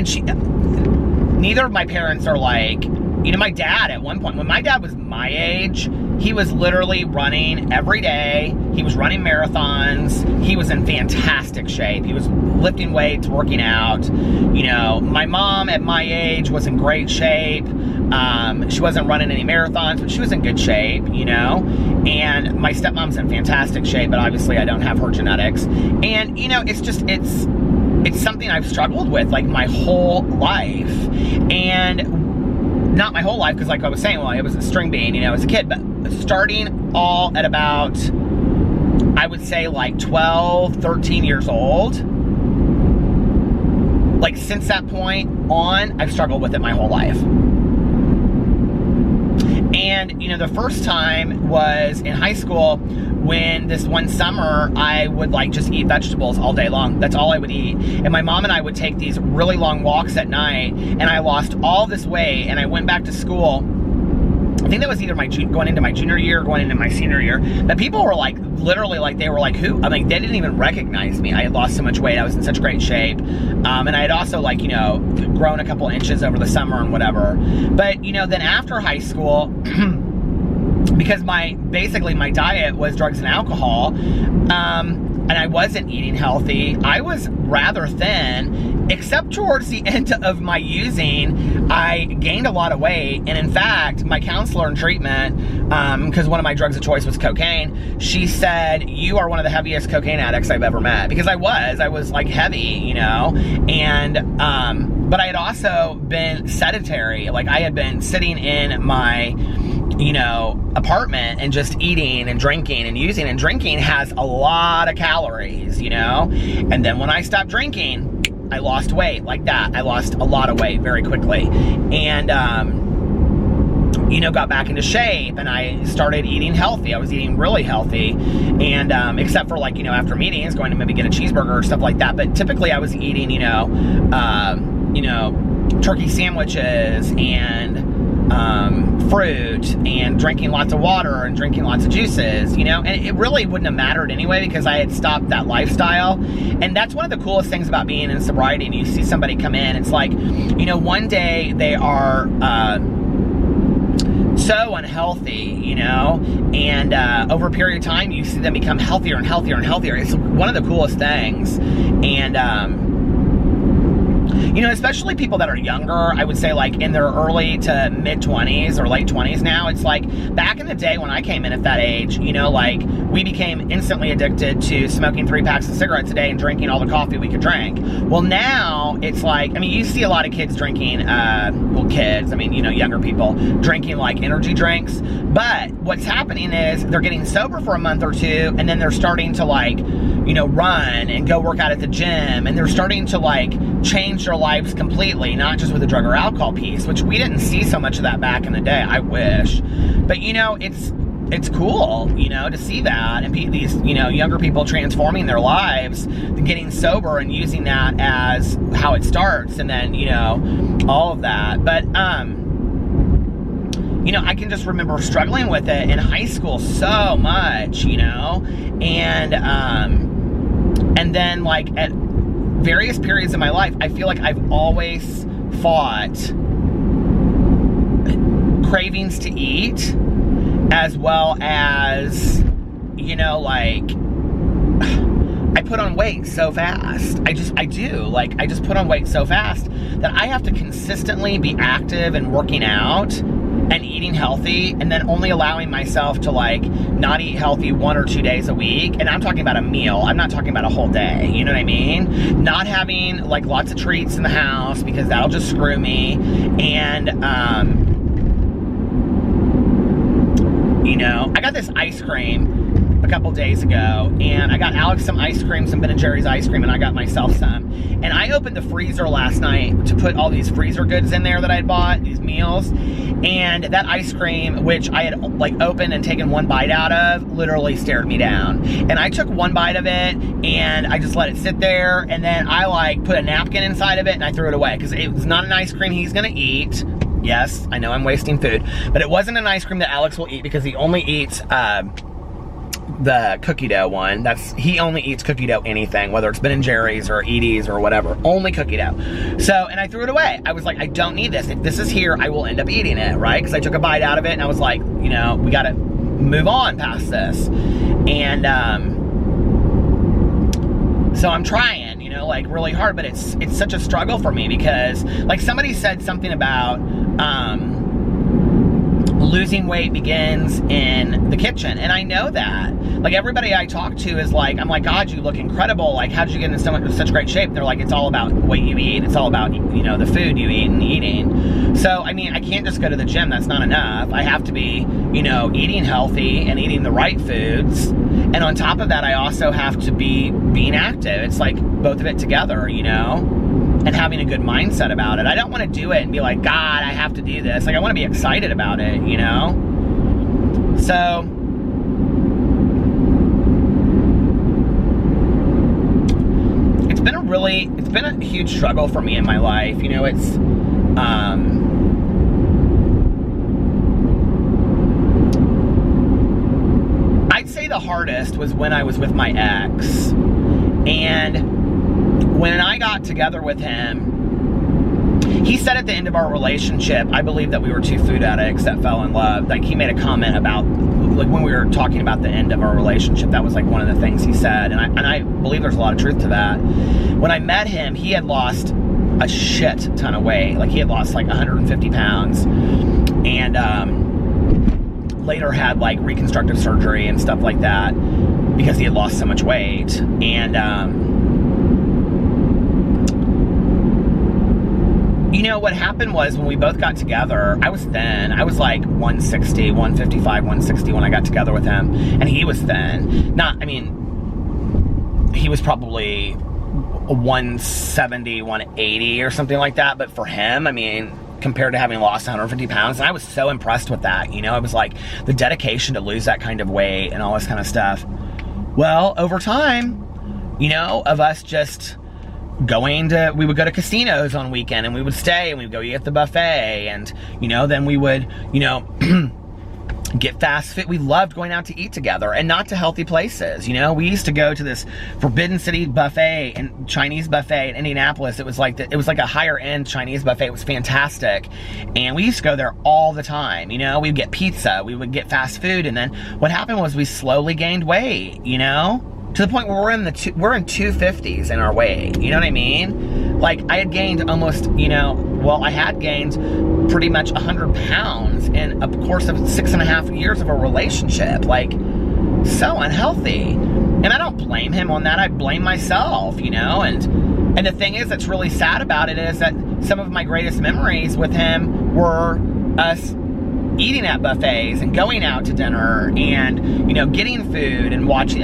A: she, neither of my parents are like, you know, my dad at one point, when my dad was my age, he was literally running every day. He was running marathons. He was in fantastic shape. He was lifting weights, working out. You know, my mom at my age was in great shape. She wasn't running any marathons, but she was in good shape, you know. And my stepmom's in fantastic shape, but obviously I don't have her genetics. And, you know, it's just, it's something I've struggled with like my whole life. And not my whole life, because like I was saying, well, I was a string bean, you know, as a kid, but starting all at about, I would say like 12, 13 years old, like since that point on, I've struggled with it my whole life. And, you know, the first time was in high school when this one summer I would like just eat vegetables all day long. That's all I would eat. And my mom and I would take these really long walks at night, and I lost all this weight, and I went back to school. I think that was either going into my junior year or going into my senior year. But people were like, literally like, they were like, who? I mean, they didn't even recognize me. I had lost so much weight. I was in such great shape. And I had also like, you know, grown a couple inches over the summer and whatever. But, you know, then after high school, because basically my diet was drugs and alcohol, and I wasn't eating healthy, I was rather thin, except towards the end of my using, I gained a lot of weight. And in fact, my counselor in treatment, because one of my drugs of choice was cocaine, she said, you are one of the heaviest cocaine addicts I've ever met. Because I was like heavy, you know, and, but I had also been sedentary. Like I had been sitting in my, you know, apartment and just eating and drinking and using, and drinking has a lot of calories, you know. And then when I stopped drinking, I lost weight like that. I lost a lot of weight very quickly, and you know, got back into shape, and I started eating healthy. I was eating really healthy, and except for like, you know, after meetings, going to maybe get a cheeseburger or stuff like that. But typically I was eating, you know, turkey sandwiches and fruit, and drinking lots of water and drinking lots of juices, you know. And it really wouldn't have mattered anyway, because I had stopped that lifestyle. And that's one of the coolest things about being in sobriety. And you see somebody come in, it's like, you know, one day they are so unhealthy, you know, and over a period of time you see them become healthier and healthier and healthier. It's one of the coolest things. And you know, especially people that are younger, I would say like in their early to mid 20s or late 20s now. It's like back in the day when I came in at that age, you know, like we became instantly addicted to smoking 3 packs of cigarettes a day and drinking all the coffee we could drink. Well, now it's like, I mean, you see a lot of kids drinking, well, kids, I mean, you know, younger people drinking like energy drinks. But what's happening is they're getting sober for a month or two, and then they're starting to like, you know, run and go work out at the gym, and they're starting to like change their lives completely, not just with the drug or alcohol piece, which we didn't see so much of that back in the day. I wish. But, you know, it's cool, you know, to see that, and these, you know, younger people transforming their lives, getting sober and using that as how it starts, and then, you know, all of that. But, you know, I can just remember struggling with it in high school so much, you know, and then like at various periods of my life, I feel like I've always fought cravings to eat, as well as, you know, like I put on weight so fast. I just put on weight so fast that I have to consistently be active and working out and eating healthy, and then only allowing myself to like not eat healthy 1 or 2 days a week. And I'm talking about a meal. I'm not talking about a whole day. You know what I mean? Not having like lots of treats in the house because that'll just screw me. And, you know, I got this ice cream a couple days ago, and I got Alex some ice cream, some Ben & Jerry's ice cream, and I got myself some. And I opened the freezer last night to put all these freezer goods in there that I had bought, these meals, and that ice cream, which I had like opened and taken one bite out of, literally stared me down. And I took one bite of it, and I just let it sit there, and then I like put a napkin inside of it, and I threw it away, because it was not an ice cream he's gonna eat. Yes, I know I'm wasting food, but it wasn't an ice cream that Alex will eat, because he only eats the cookie dough one. He only eats cookie dough anything, whether it's Ben & Jerry's or Edie's or whatever, only cookie dough. So, and I threw it away. I was like, I don't need this. If this is here, I will end up eating it, right? Because I took a bite out of it, and I was like, you know, we gotta move on past this. And so I'm trying, you know, like really hard, but it's such a struggle for me, because like somebody said something about losing weight begins in the kitchen, and I know that. Like everybody I talk to is like, I'm like, God, you look incredible. Like, how did you get in such great shape? They're like, it's all about what you eat. It's all about, you know, the food you eat and eating. So, I mean, I can't just go to the gym. That's not enough. I have to be, you know, eating healthy and eating the right foods. And on top of that, I also have to be being active. It's like both of it together, you know, and having a good mindset about it. I don't want to do it and be like, God, I have to do this. Like, I want to be excited about it, you know? So, it's been a huge struggle for me in my life. You know, it's, I'd say the hardest was when I was with my ex. And when I got together with him, he said at the end of our relationship, I believe that we were two food addicts that fell in love. Like, he made a comment about, like, when we were talking about the end of our relationship, that was like one of the things he said. And I believe there's a lot of truth to that. When I met him, he had lost a shit ton of weight. Like, he had lost like 150 pounds. And later had like reconstructive surgery and stuff like that because he had lost so much weight. And you know, what happened was when we both got together, I was thin. I was like 160, 155, 160 when I got together with him. And he was thin. He was probably 170, 180 or something like that. But for him, I mean, compared to having lost 150 pounds, and I was so impressed with that. You know, it was like the dedication to lose that kind of weight and all this kind of stuff. Well, over time, you know, of us just we would go to casinos on weekend, and we would stay, and we'd go eat at the buffet, and, you know, then we would, you know, get fast food. We loved going out to eat together, and not to healthy places. You know, we used to go to this Forbidden City buffet and Chinese buffet in Indianapolis. It was like a higher end Chinese buffet. It was fantastic, and we used to go there all the time. You know, we'd get pizza, we would get fast food, and then what happened was we slowly gained weight. You know, to the point where we're in 250s in our weight. You know what I mean? Like, I had gained almost, you know, well, I had gained pretty much 100 pounds in a course of 6.5 years of a relationship. Like, so unhealthy. And I don't blame him on that. I blame myself, you know? And the thing is, that's really sad about it is that some of my greatest memories with him were us eating at buffets and going out to dinner and, you know, getting food and watching.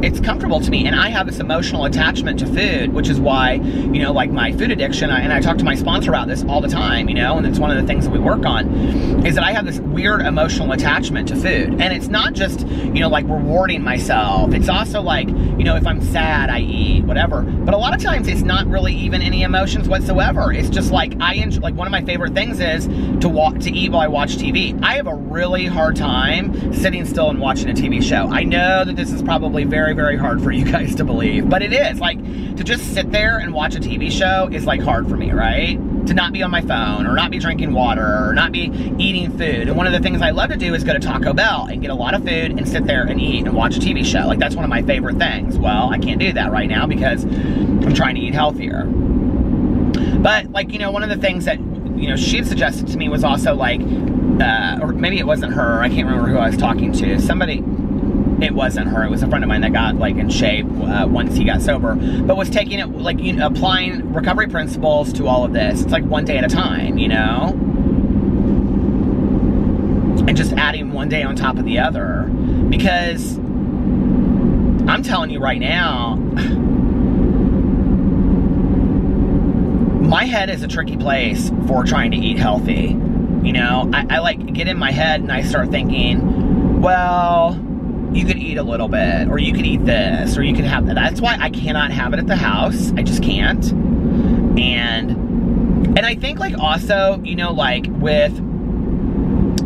A: It's comfortable to me, and I have this emotional attachment to food, which is why, you know, like my food addiction, and I talk to my sponsor about this all the time, you know, and it's one of the things that we work on, is that I have this weird emotional attachment to food. And it's not just, you know, like rewarding myself. It's also like, you know, if I'm sad, I eat, whatever. But a lot of times it's not really even any emotions whatsoever. It's just like, like one of my favorite things is to eat while I watch TV. I have a really hard time sitting still and watching a TV show. I know that this is probably very, very hard for you guys to believe, but it is. Like, to just sit there and watch a TV show is like hard for me, right? To not be on my phone, or not be drinking water, or not be eating food. And one of the things I love to do is go to Taco Bell and get a lot of food and sit there and eat and watch a TV show. Like, that's one of my favorite things. Well, I can't do that right now because I'm trying to eat healthier. But, like, you know, one of the things that, you know, she had suggested to me was also like, or maybe it wasn't her. I can't remember who I was talking to. Somebody, it wasn't her. It was a friend of mine that got like in shape once he got sober, but was taking it like, you know, applying recovery principles to all of this. It's like one day at a time, you know, and just adding one day on top of the other. Because I'm telling you right now, my head is a tricky place for trying to eat healthy. You know, I like get in my head and I start thinking, well, you could eat a little bit, or you could eat this, or you could have that. That's why I cannot have it at the house. I just can't. And I think like also, you know, like with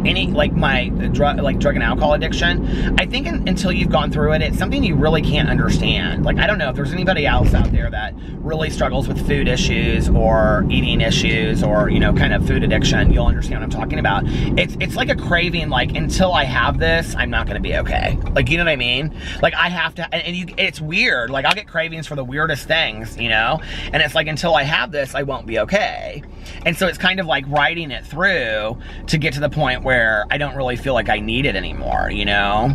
A: any, like my drug and alcohol addiction, I think until you've gone through it, it's something you really can't understand. Like, I don't know if there's anybody else out there that really struggles with food issues or eating issues or, you know, kind of food addiction. You'll understand what I'm talking about. It's like a craving, like, until I have this, I'm not going to be okay. Like, you know what I mean? Like, I have to, and it's weird. Like, I'll get cravings for the weirdest things, you know? And it's like, until I have this, I won't be okay. And so it's kind of like riding it through to get to the point where I don't really feel like I need it anymore, you know?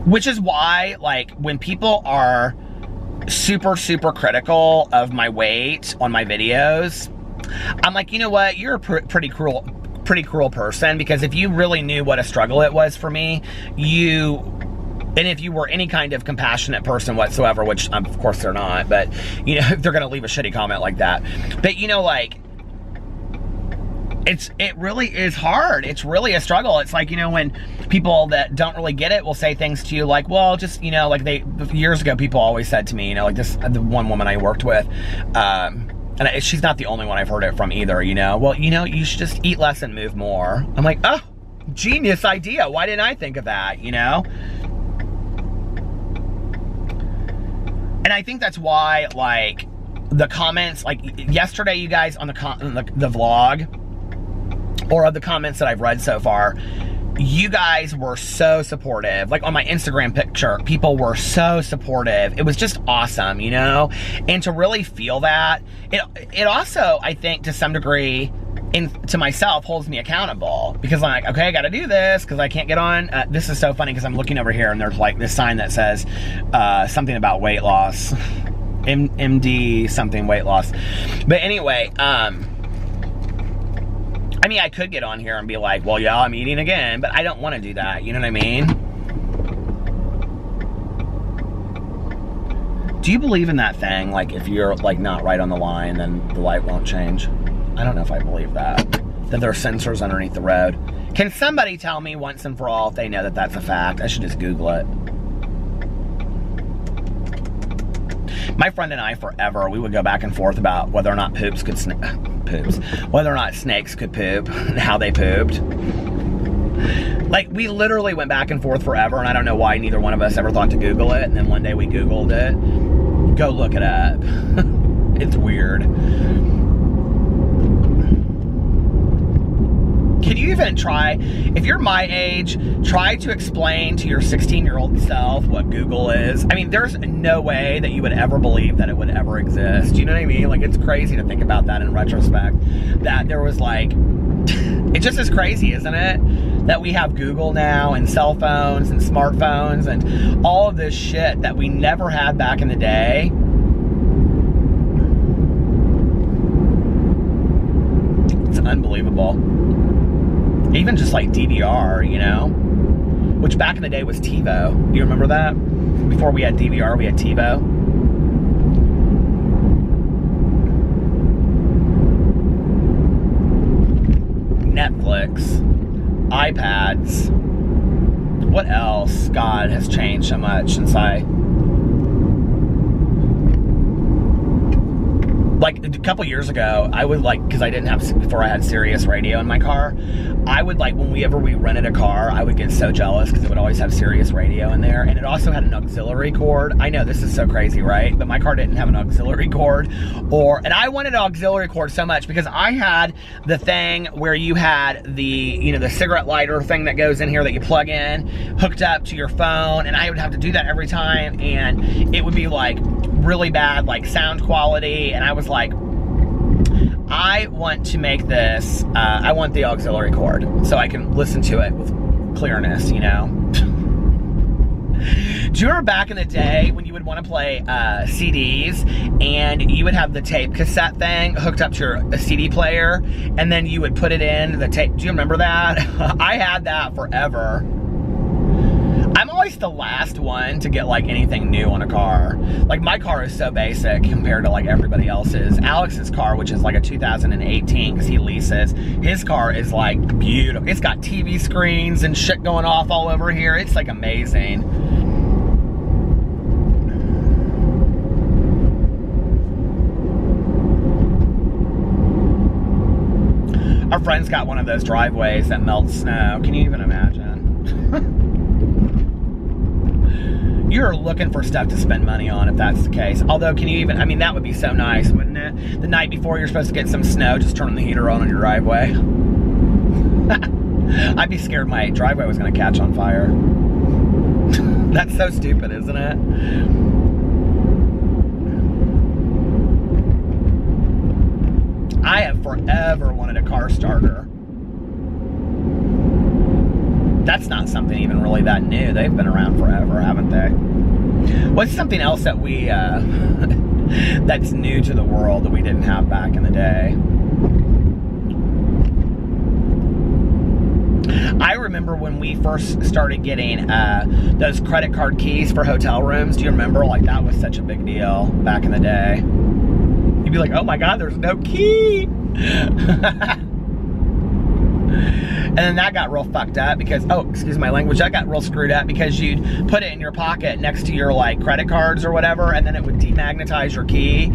A: Which is why, like, when people are super, super critical of my weight on my videos, I'm like, you know what? You're a pretty cruel person, because if you really knew what a struggle it was for me, and if you were any kind of compassionate person whatsoever, which of course they're not, but, you know, they're gonna leave a shitty comment like that. But, you know, like, it really is hard. It's really a struggle. It's like, you know, when people that don't really get it will say things to you like, well, just, you know, like years ago, people always said to me, you know, like the one woman I worked with, and she's not the only one I've heard it from either, you know, well, you know, you should just eat less and move more. I'm like, oh, genius idea. Why didn't I think of that, you know? And I think that's why, like, the comments, like yesterday, you guys on the vlog, or of the comments that I've read so far, you guys were so supportive. Like on my Instagram picture, people were so supportive. It was just awesome, you know? And to really feel that, it also, I think, to some degree, to myself, holds me accountable, because I'm like, okay, I gotta do this because I can't get on. This is so funny because I'm looking over here and there's like this sign that says something about weight loss, MD something weight loss. But anyway, I mean, I could get on here and be like, well, yeah, I'm eating again, but I don't want to do that. You know what I mean? Do you believe in that thing? Like, if you're like not right on the line, then the light won't change. I don't know if I believe that there are sensors underneath the road. Can somebody tell me once and for all if they know that that's a fact? I should just Google it. My friend and I, forever, we would go back and forth about whether or not whether or not snakes could poop and how they pooped. Like, we literally went back and forth forever, and I don't know why neither one of us ever thought to Google it, and then one day we Googled it. Go look it up. It's weird. Can you even try, if you're my age, try to explain to your 16-year-old self what Google is? I mean, there's no way that you would ever believe that it would ever exist. You know what I mean? Like, it's crazy to think about that in retrospect. That there was like, it just is crazy, isn't it? That we have Google now, and cell phones, and smartphones, and all of this shit that we never had back in the day. It's unbelievable. Even just like DVR, you know? Which back in the day was TiVo. Do you remember that? Before we had DVR, we had TiVo. Netflix. iPads. What else? God has changed so much since like a couple years ago, I would like, because I didn't have, before I had Sirius radio in my car, I would like, whenever we rented a car, I would get so jealous because it would always have Sirius radio in there, and it also had an auxiliary cord. I know this is so crazy, right? But my car didn't have an auxiliary cord, and I wanted an auxiliary cord so much because I had the thing where you had the, you know, the cigarette lighter thing that goes in here that you plug in, hooked up to your phone, and I would have to do that every time, and it would be like really bad, like sound quality, and I was like, I want to make this, I want the auxiliary cord so I can listen to it with clearness, you know? Do you remember back in the day when you would want to play CDs and you would have the tape cassette thing hooked up to your CD player and then you would put it in the tape? Do you remember that? I had that forever. I'm always the last one to get like anything new on a car. Like my car is so basic compared to like everybody else's. Alex's car, which is like a 2018 because he leases, his car is like beautiful. It's got TV screens and shit going off all over here. It's like amazing. Our friend's got one of those driveways that melts snow. Can you even imagine? You're looking for stuff to spend money on if that's the case. Although, can you even, I mean, that would be so nice, wouldn't it? The night before you're supposed to get some snow, just turn the heater on your driveway. I'd be scared my driveway was going to catch on fire. That's so stupid, isn't it? I have forever wanted a car starter. That's not something even really that new. They've been around forever, haven't they? What's something else that we, that's new to the world that we didn't have back in the day? I remember when we first started getting those credit card keys for hotel rooms. Do you remember? Like, that was such a big deal back in the day. You'd be like, oh my God, there's no key. And then that got real fucked up because, oh, excuse my language, that got real screwed up because you'd put it in your pocket next to your like credit cards or whatever, and then it would demagnetize your key,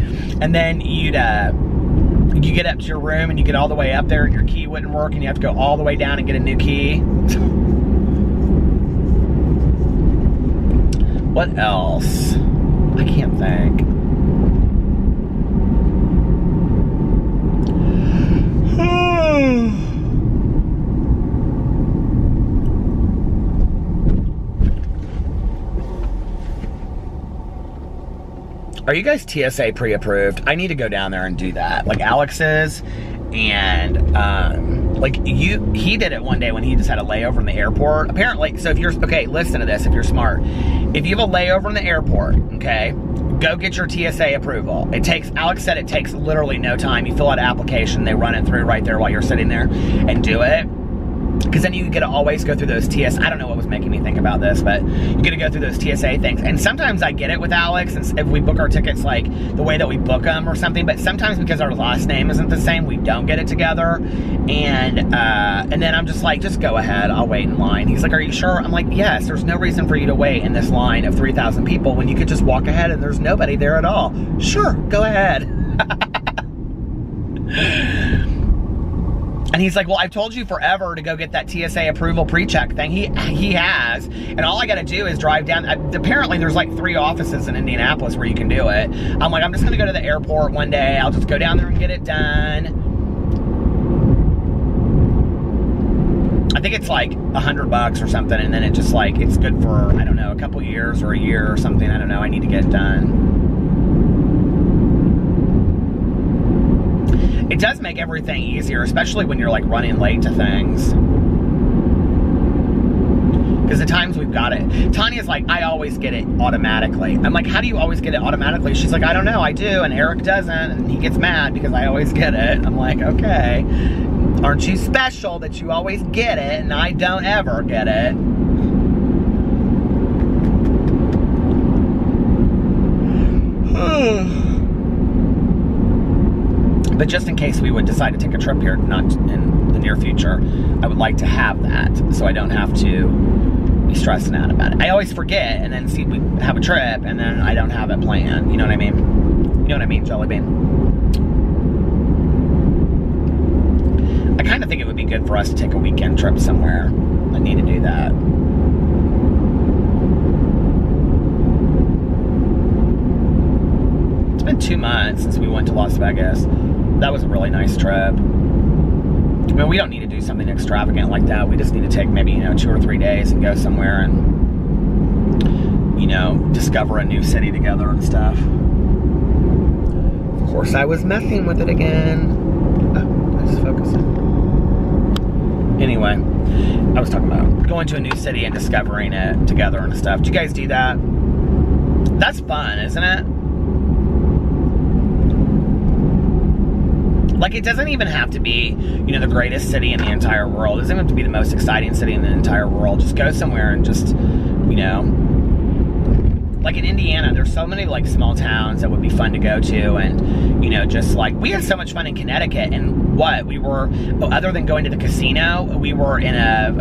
A: and then you get up to your room and you get all the way up there and your key wouldn't work and you have to go all the way down and get a new key. What else? I can't think. Are you guys TSA pre-approved? I need to go down there and do that. Like Alex is, and like he did it one day when he just had a layover in the airport. Apparently, so if you're, okay, listen to this if you're smart. If you have a layover in the airport, okay, go get your TSA approval. It takes, Alex said it takes literally no time. You fill out an application, they run it through right there while you're sitting there and do it. Because then you get to always go through those TSA, I don't know what was making me think about this, but you get to go through those TSA things. And sometimes I get it with Alex, and if we book our tickets like the way that we book them or something, but sometimes because our last name isn't the same, we don't get it together. And then I'm just like, just go ahead, I'll wait in line. He's like, are you sure? I'm like, yes, there's no reason for you to wait in this line of 3,000 people when you could just walk ahead and there's nobody there at all. Sure, go ahead. And he's like, well, I've told you forever to go get that TSA approval pre-check thing. He has. And all I got to do is drive down. Apparently, there's like 3 offices in Indianapolis where you can do it. I'm like, I'm just going to go to the airport one day. I'll just go down there and get it done. I think it's like $100 or something. And then it just like, it's good for, I don't know, a couple years or a year or something. I don't know. I need to get it done. It does make everything easier, especially when you're like running late to things. Because the times we've got it. Tanya's like, I always get it automatically. I'm like, how do you always get it automatically? She's like, I don't know, I do, and Eric doesn't, and he gets mad because I always get it. I'm like, okay. Aren't you special that you always get it and I don't ever get it? But just in case we would decide to take a trip here, not in the near future, I would like to have that so I don't have to be stressing out about it. I always forget and then see we have a trip and then I don't have it planned. You know what I mean? You know what I mean, Jelly Bean? I kind of think it would be good for us to take a weekend trip somewhere. I need to do that. It's been 2 months since we went to Las Vegas. That was a really nice trip. I mean, we don't need to do something extravagant like that. We just need to take maybe, 2 or 3 days and go somewhere and, discover a new city together and stuff. Of course, I was messing with it again. Anyway, I was talking about going to a new city and discovering it together and stuff. Do you guys do that? That's fun, isn't it? Like, it doesn't even have to be, you know, the greatest city in the entire world. It doesn't have to be the most exciting city in the entire world. Just go somewhere and just, you know, like in Indiana, there's so many like small towns that would be fun to go to, and, you know, just like, we had so much fun in Connecticut, and we were, other than going to the casino, we were in a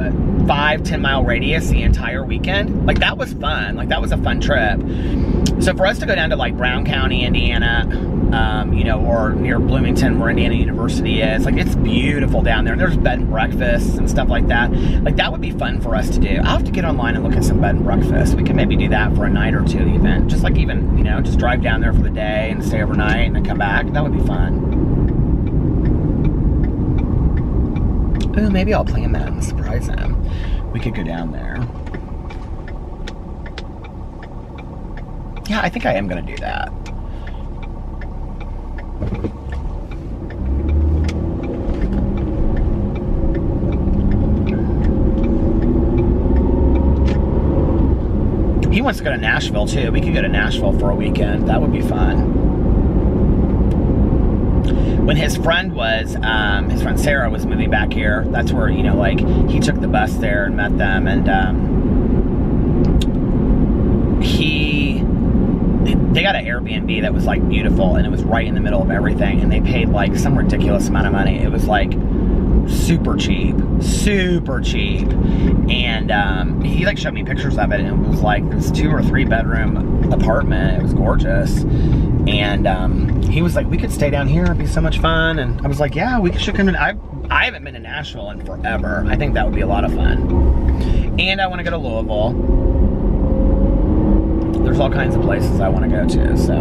A: 5-10 mile radius the entire weekend. Like, that was fun. Like, that was a fun trip. So for us to go down to like Brown County, Indiana, you know, or near Bloomington where Indiana University is, like, it's beautiful down there. And there's bed and breakfasts and stuff like that. Like, that would be fun for us to do. I'll have to get online and look at some bed and breakfasts. We can maybe do that for a night or two even. Just like, even, you know, just drive down there for the day and stay overnight and then come back. That would be fun. Ooh, maybe I'll plan that and surprise him. We could go down there. Yeah, I think I am going to do that. He wants to go to Nashville too. We could go to Nashville for a weekend. That would be fun. When his friend Sarah was moving back here, that's where, you know, like, he took the bus there and met them, and they got an Airbnb that was like beautiful, and it was right in the middle of everything, and they paid like some ridiculous amount of money. It was like super cheap, and he like showed me pictures of it, and it was like this 2 or 3 bedroom apartment. It was gorgeous, and he was like, we could stay down here, it'd be so much fun. And I was like, yeah, we should come in. I haven't been to Nashville in forever. I think that would be a lot of fun. And I want to go to Louisville. There's all kinds of places I want to go to, so.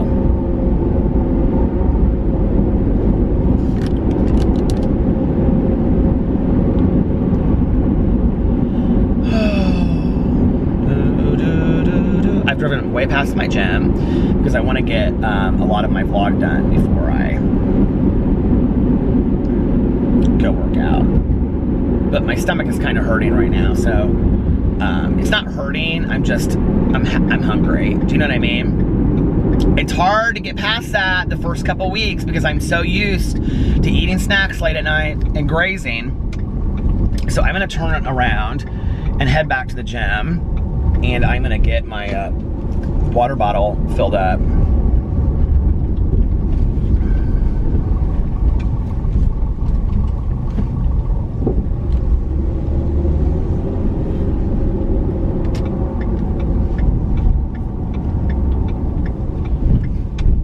A: I've driven way past my gym because I want to get a lot of my vlog done before I go work out. But my stomach is kind of hurting right now, so it's not hurting. I'm hungry. Do you know what I mean? It's hard to get past that the first couple weeks because I'm so used to eating snacks late at night and grazing. So I'm gonna turn it around and head back to the gym, and I'm gonna get my water bottle filled up.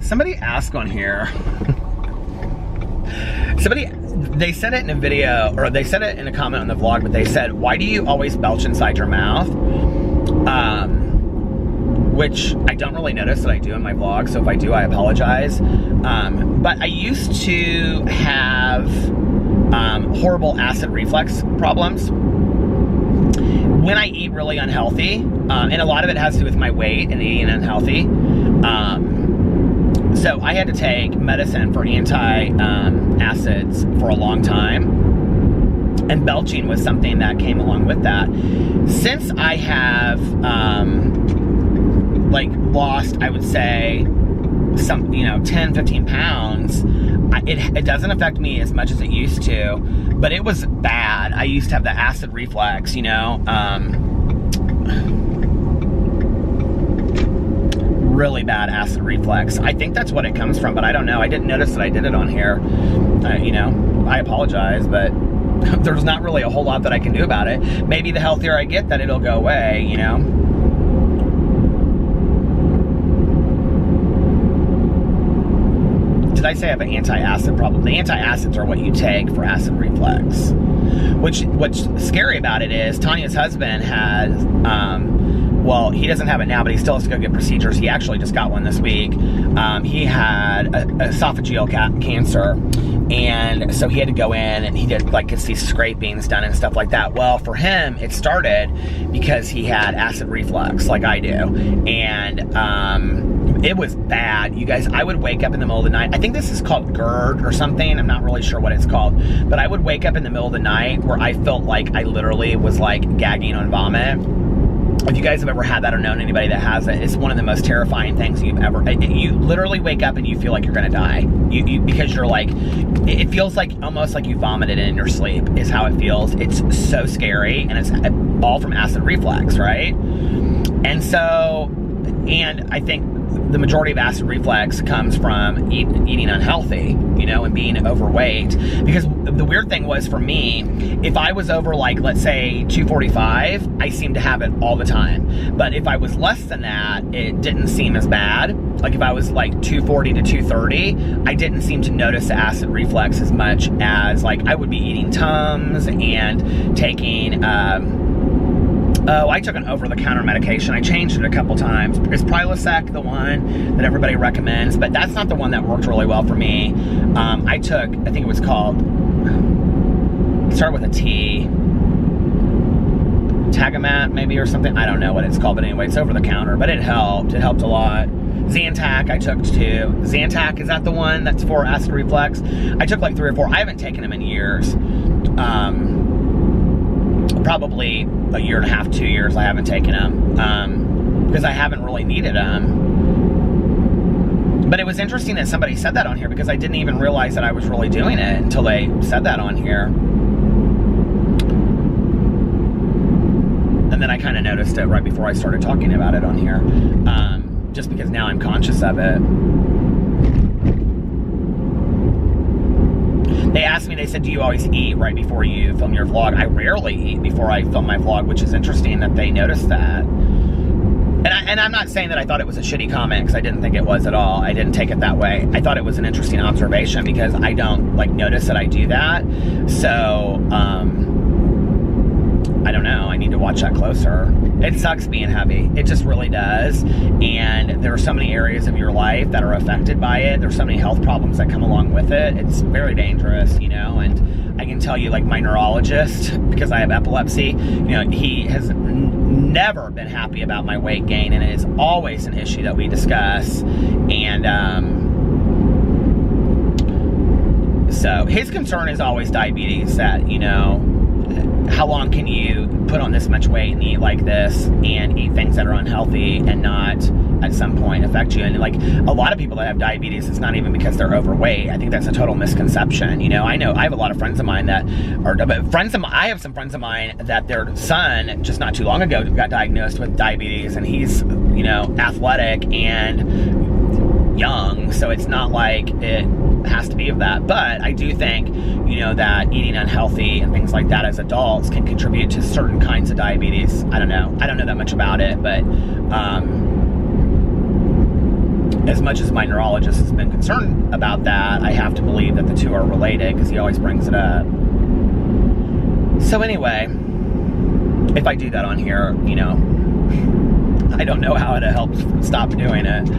A: Somebody asked on here, they said it in a video, or they said it in a comment on the vlog, but they said, why do you always belch inside your mouth? Which I don't really notice that I do in my vlog, so if I do, I apologize. But I used to have horrible acid reflux problems when I eat really unhealthy, and a lot of it has to do with my weight and eating unhealthy. So I had to take medicine for anti-acids for a long time, and belching was something that came along with that. Since I have like lost, I would say, some, you know, 10, 15 pounds, it doesn't affect me as much as it used to, but it was bad. I used to have the acid reflux, you know, really bad acid reflux. I think that's what it comes from, but I don't know. I didn't notice that I did it on here. You know, I apologize, but there's not really a whole lot that I can do about it. Maybe the healthier I get, that it'll go away, you know. Did I say I have an anti-acid problem? The anti-acids are what you take for acid reflux. What's scary about it is Tanya's husband has, well, he doesn't have it now, but he still has to go get procedures. He actually just got one this week. He had esophageal cancer, And so he had to go in and he did like get these scrapings done and stuff like that. Well, for him, it started because he had acid reflux like I do. And it was bad. You guys, I would wake up in the middle of the night. I think this is called GERD or something. I'm not really sure what it's called. But I would wake up in the middle of the night where I felt like I literally was like gagging on vomit. If you guys have ever had that or known anybody that has it, it's one of the most terrifying things you've ever. You literally wake up and you feel like you're gonna die. Because you're like, it feels like almost like you vomited in your sleep is how it feels. It's so scary, and it's all from acid reflux, right? And so, and I think the majority of acid reflux comes from eating unhealthy, you know, and being overweight. Because the weird thing was for me, if I was over like, let's say 245, I seemed to have it all the time. But if I was less than that, it didn't seem as bad. Like if I was like 240 to 230, I didn't seem to notice the acid reflux as much as like I would be eating Tums and taking, I took an over-the-counter medication. I changed it a couple times. Is Prilosec the one that everybody recommends? But that's not the one that worked really well for me. I took, I think it was called, it started with a T, Tagamet maybe or something. I don't know what it's called, but anyway, it's over-the-counter. But it helped. It helped a lot. Zantac I took too. Zantac, is that the one that's for acid reflux? I took like 3 or 4. I haven't taken them in years. Probably a year and a half, 2 years I haven't taken them because I haven't really needed them. But it was interesting that somebody said that on here because I didn't even realize that I was really doing it until they said that on here. And then I kind of noticed it right before I started talking about it on here, just because now I'm conscious of it. They asked me, they said, do you always eat right before you film your vlog? I rarely eat before I film my vlog, which is interesting that they noticed that. And I'm not saying that I thought it was a shitty comment, because I didn't think it was at all. I didn't take it that way. I thought it was an interesting observation, because I don't, like, notice that I do that. So, I don't know. I need to watch that closer. It sucks being heavy. It just really does. And there are so many areas of your life that are affected by it. There's so many health problems that come along with it. It's very dangerous, you know. And I can tell you, like, my neurologist, because I have epilepsy, you know, he has never been happy about my weight gain, and it is always an issue that we discuss. And so his concern is always diabetes, that, you know, how long can you put on this much weight and eat like this and eat things that are unhealthy and not at some point affect you? And like a lot of people that have diabetes, it's not even because they're overweight. I think that's a total misconception. You know I have a lot of friends of mine that are, I have some friends of mine that their son just not too long ago got diagnosed with diabetes, and he's, you know, athletic and young, so it's not like it has to be of that. But I do think, you know, that eating unhealthy and things like that as adults can contribute to certain kinds of diabetes. I don't know that much about it, but as much as my neurologist has been concerned about that, I have to believe that the two are related, because he always brings it up. So anyway, if I do that on here, you know, I don't know how to help stop doing it.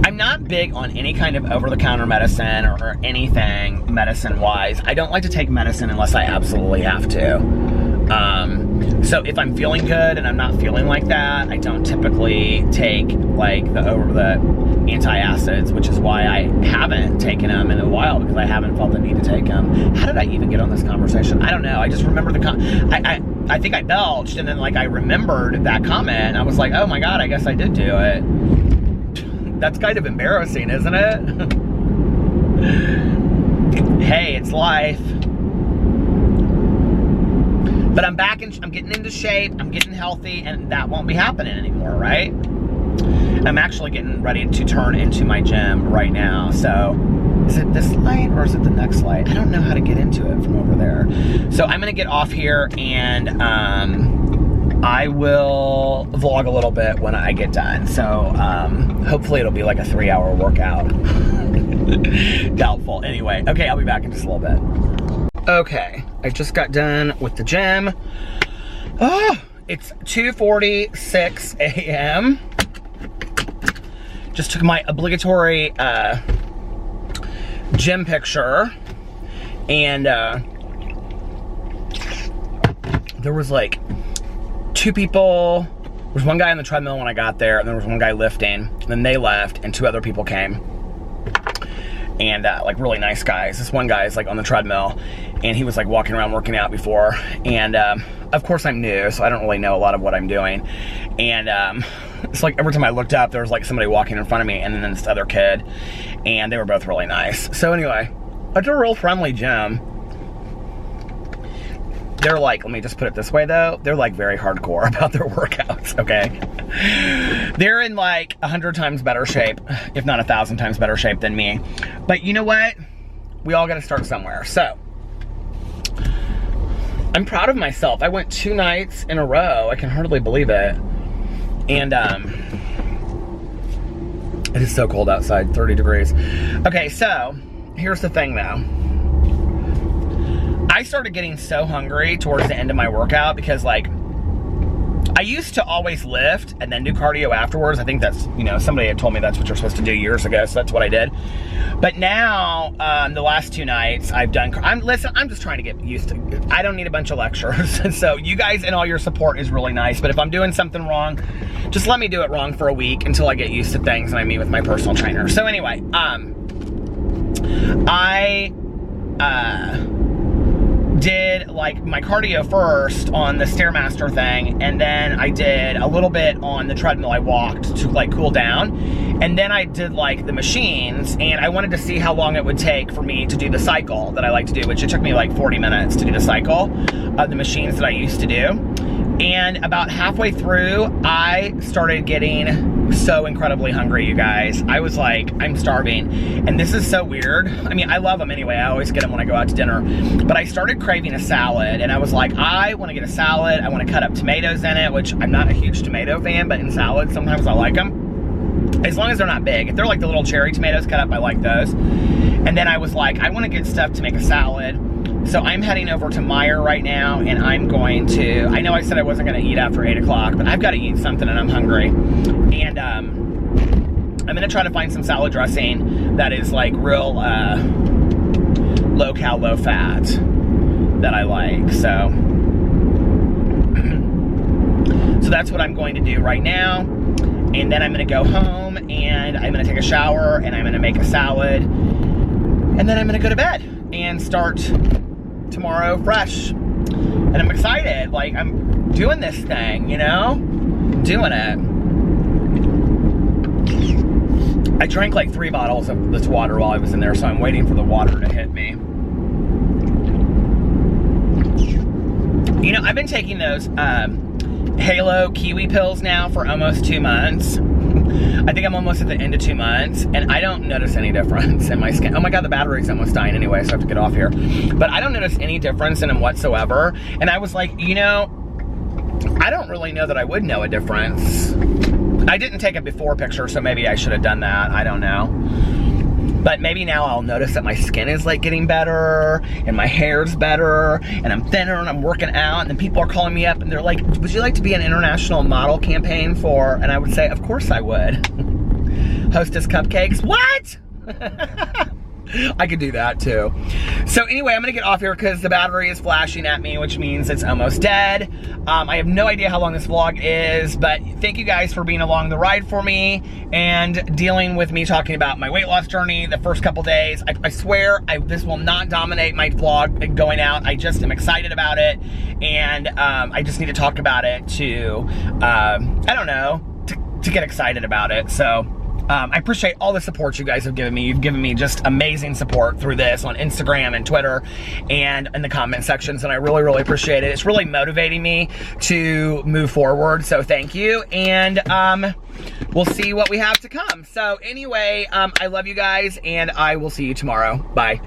A: I'm not big on any kind of over-the-counter medicine or anything medicine-wise. I don't like to take medicine unless I absolutely have to. So if I'm feeling good and I'm not feeling like that, I don't typically take like the antacids, which is why I haven't taken them in a while, because I haven't felt the need to take them. How did I even get on this conversation? I don't know. I just remember I think I belched, and then like I remembered that comment, and I was like, oh my God, I guess I did do it. That's kind of embarrassing, isn't it? Hey, it's life. But I'm back, and I'm getting into shape, I'm getting healthy, and that won't be happening anymore, right? I'm actually getting ready to turn into my gym right now. So, is it this light or is it the next light? I don't know how to get into it from over there. So I'm gonna get off here, and I will vlog a little bit when I get done. So hopefully it'll be like a 3-hour workout. Doubtful. Anyway, okay, I'll be back in just a little bit. Okay, I just got done with the gym. Oh, it's 2:46 a.m. just took my obligatory gym picture, and there was like 2 people. There was one guy on the treadmill when I got there, and there was one guy lifting, and then they left, and 2 other people came. And like really nice guys. This one guy is like on the treadmill, and he was like walking around working out before. And of course I'm new, so I don't really know a lot of what I'm doing. And it's like every time I looked up, there was like somebody walking in front of me, and then this other kid, and they were both really nice. So anyway, it's a real friendly gym. They're like, let me just put it this way though, they're like very hardcore about their workouts, okay? They're in like 100 times better shape, if not 1,000 times better shape than me. But you know what? We all gotta start somewhere. So, I'm proud of myself. I went 2 nights in a row. I can hardly believe it. And it is so cold outside, 30 degrees. Okay, so, here's the thing though. I started getting so hungry towards the end of my workout because like, I used to always lift and then do cardio afterwards. I think that's, you know, somebody had told me that's what you're supposed to do years ago, so that's what I did. But now, the last 2 nights I've done, listen, I'm just trying to get used to, I don't need a bunch of lectures. So you guys and all your support is really nice, but if I'm doing something wrong, just let me do it wrong for a week until I get used to things and I meet with my personal trainer. So anyway, I did like my cardio first on the Stairmaster thing, and then I did a little bit on the treadmill. I walked to like cool down, and then I did like the machines, and I wanted to see how long it would take for me to do the cycle that I like to do, which it took me like 40 minutes to do the cycle of the machines that I used to do. And about halfway through, I started getting so incredibly hungry, you guys. I was like, I'm starving. And this is so weird. I mean, I love them anyway. I always get them when I go out to dinner. But I started craving a salad, and I was like, I want to get a salad. I want to cut up tomatoes in it, which I'm not a huge tomato fan, but in salads, sometimes I like them. As long as they're not big. If they're like the little cherry tomatoes cut up, I like those. And then I was like, I want to get stuff to make a salad. So I'm heading over to Meijer right now, and I'm going to, I know I said I wasn't going to eat after 8 o'clock, but I've got to eat something and I'm hungry. And I'm going to try to find some salad dressing that is like real low cal, low fat that I like. So that's what I'm going to do right now. And then I'm going to go home, and I'm going to take a shower, and I'm going to make a salad, and then I'm going to go to bed and start tomorrow fresh. And I'm excited. Like, I'm doing this thing, you know? Doing it. I drank like 3 bottles of this water while I was in there, so I'm waiting for the water to hit me. You know, I've been taking those Halo Kiwi pills now for almost 2 months. I think I'm almost at the end of 2 months, and I don't notice any difference in my skin. Oh my God, the battery's almost dying anyway, so I have to get off here. But I don't notice any difference in them whatsoever. And I was like, you know, I don't really know that I would know a difference. I didn't take a before picture, so maybe I should have done that. I don't know. But maybe now I'll notice that my skin is like getting better, and my hair's better, and I'm thinner, and I'm working out, and then people are calling me up and they're like, would you like to be an international model campaign for, and I would say, of course I would. Hostess cupcakes, what? I could do that too. So anyway, I'm gonna get off here because the battery is flashing at me, which means it's almost dead. I have no idea how long this vlog is, but thank you guys for being along the ride for me and dealing with me talking about my weight loss journey the first couple days. I swear this will not dominate my vlog going out. I just am excited about it, and I just need to talk about it to, I don't know, to get excited about it. So I appreciate all the support you guys have given me. You've given me just amazing support through this on Instagram and Twitter and in the comment sections, and I really, really appreciate it. It's really motivating me to move forward, so thank you, and we'll see what we have to come. So anyway, I love you guys, and I will see you tomorrow. Bye.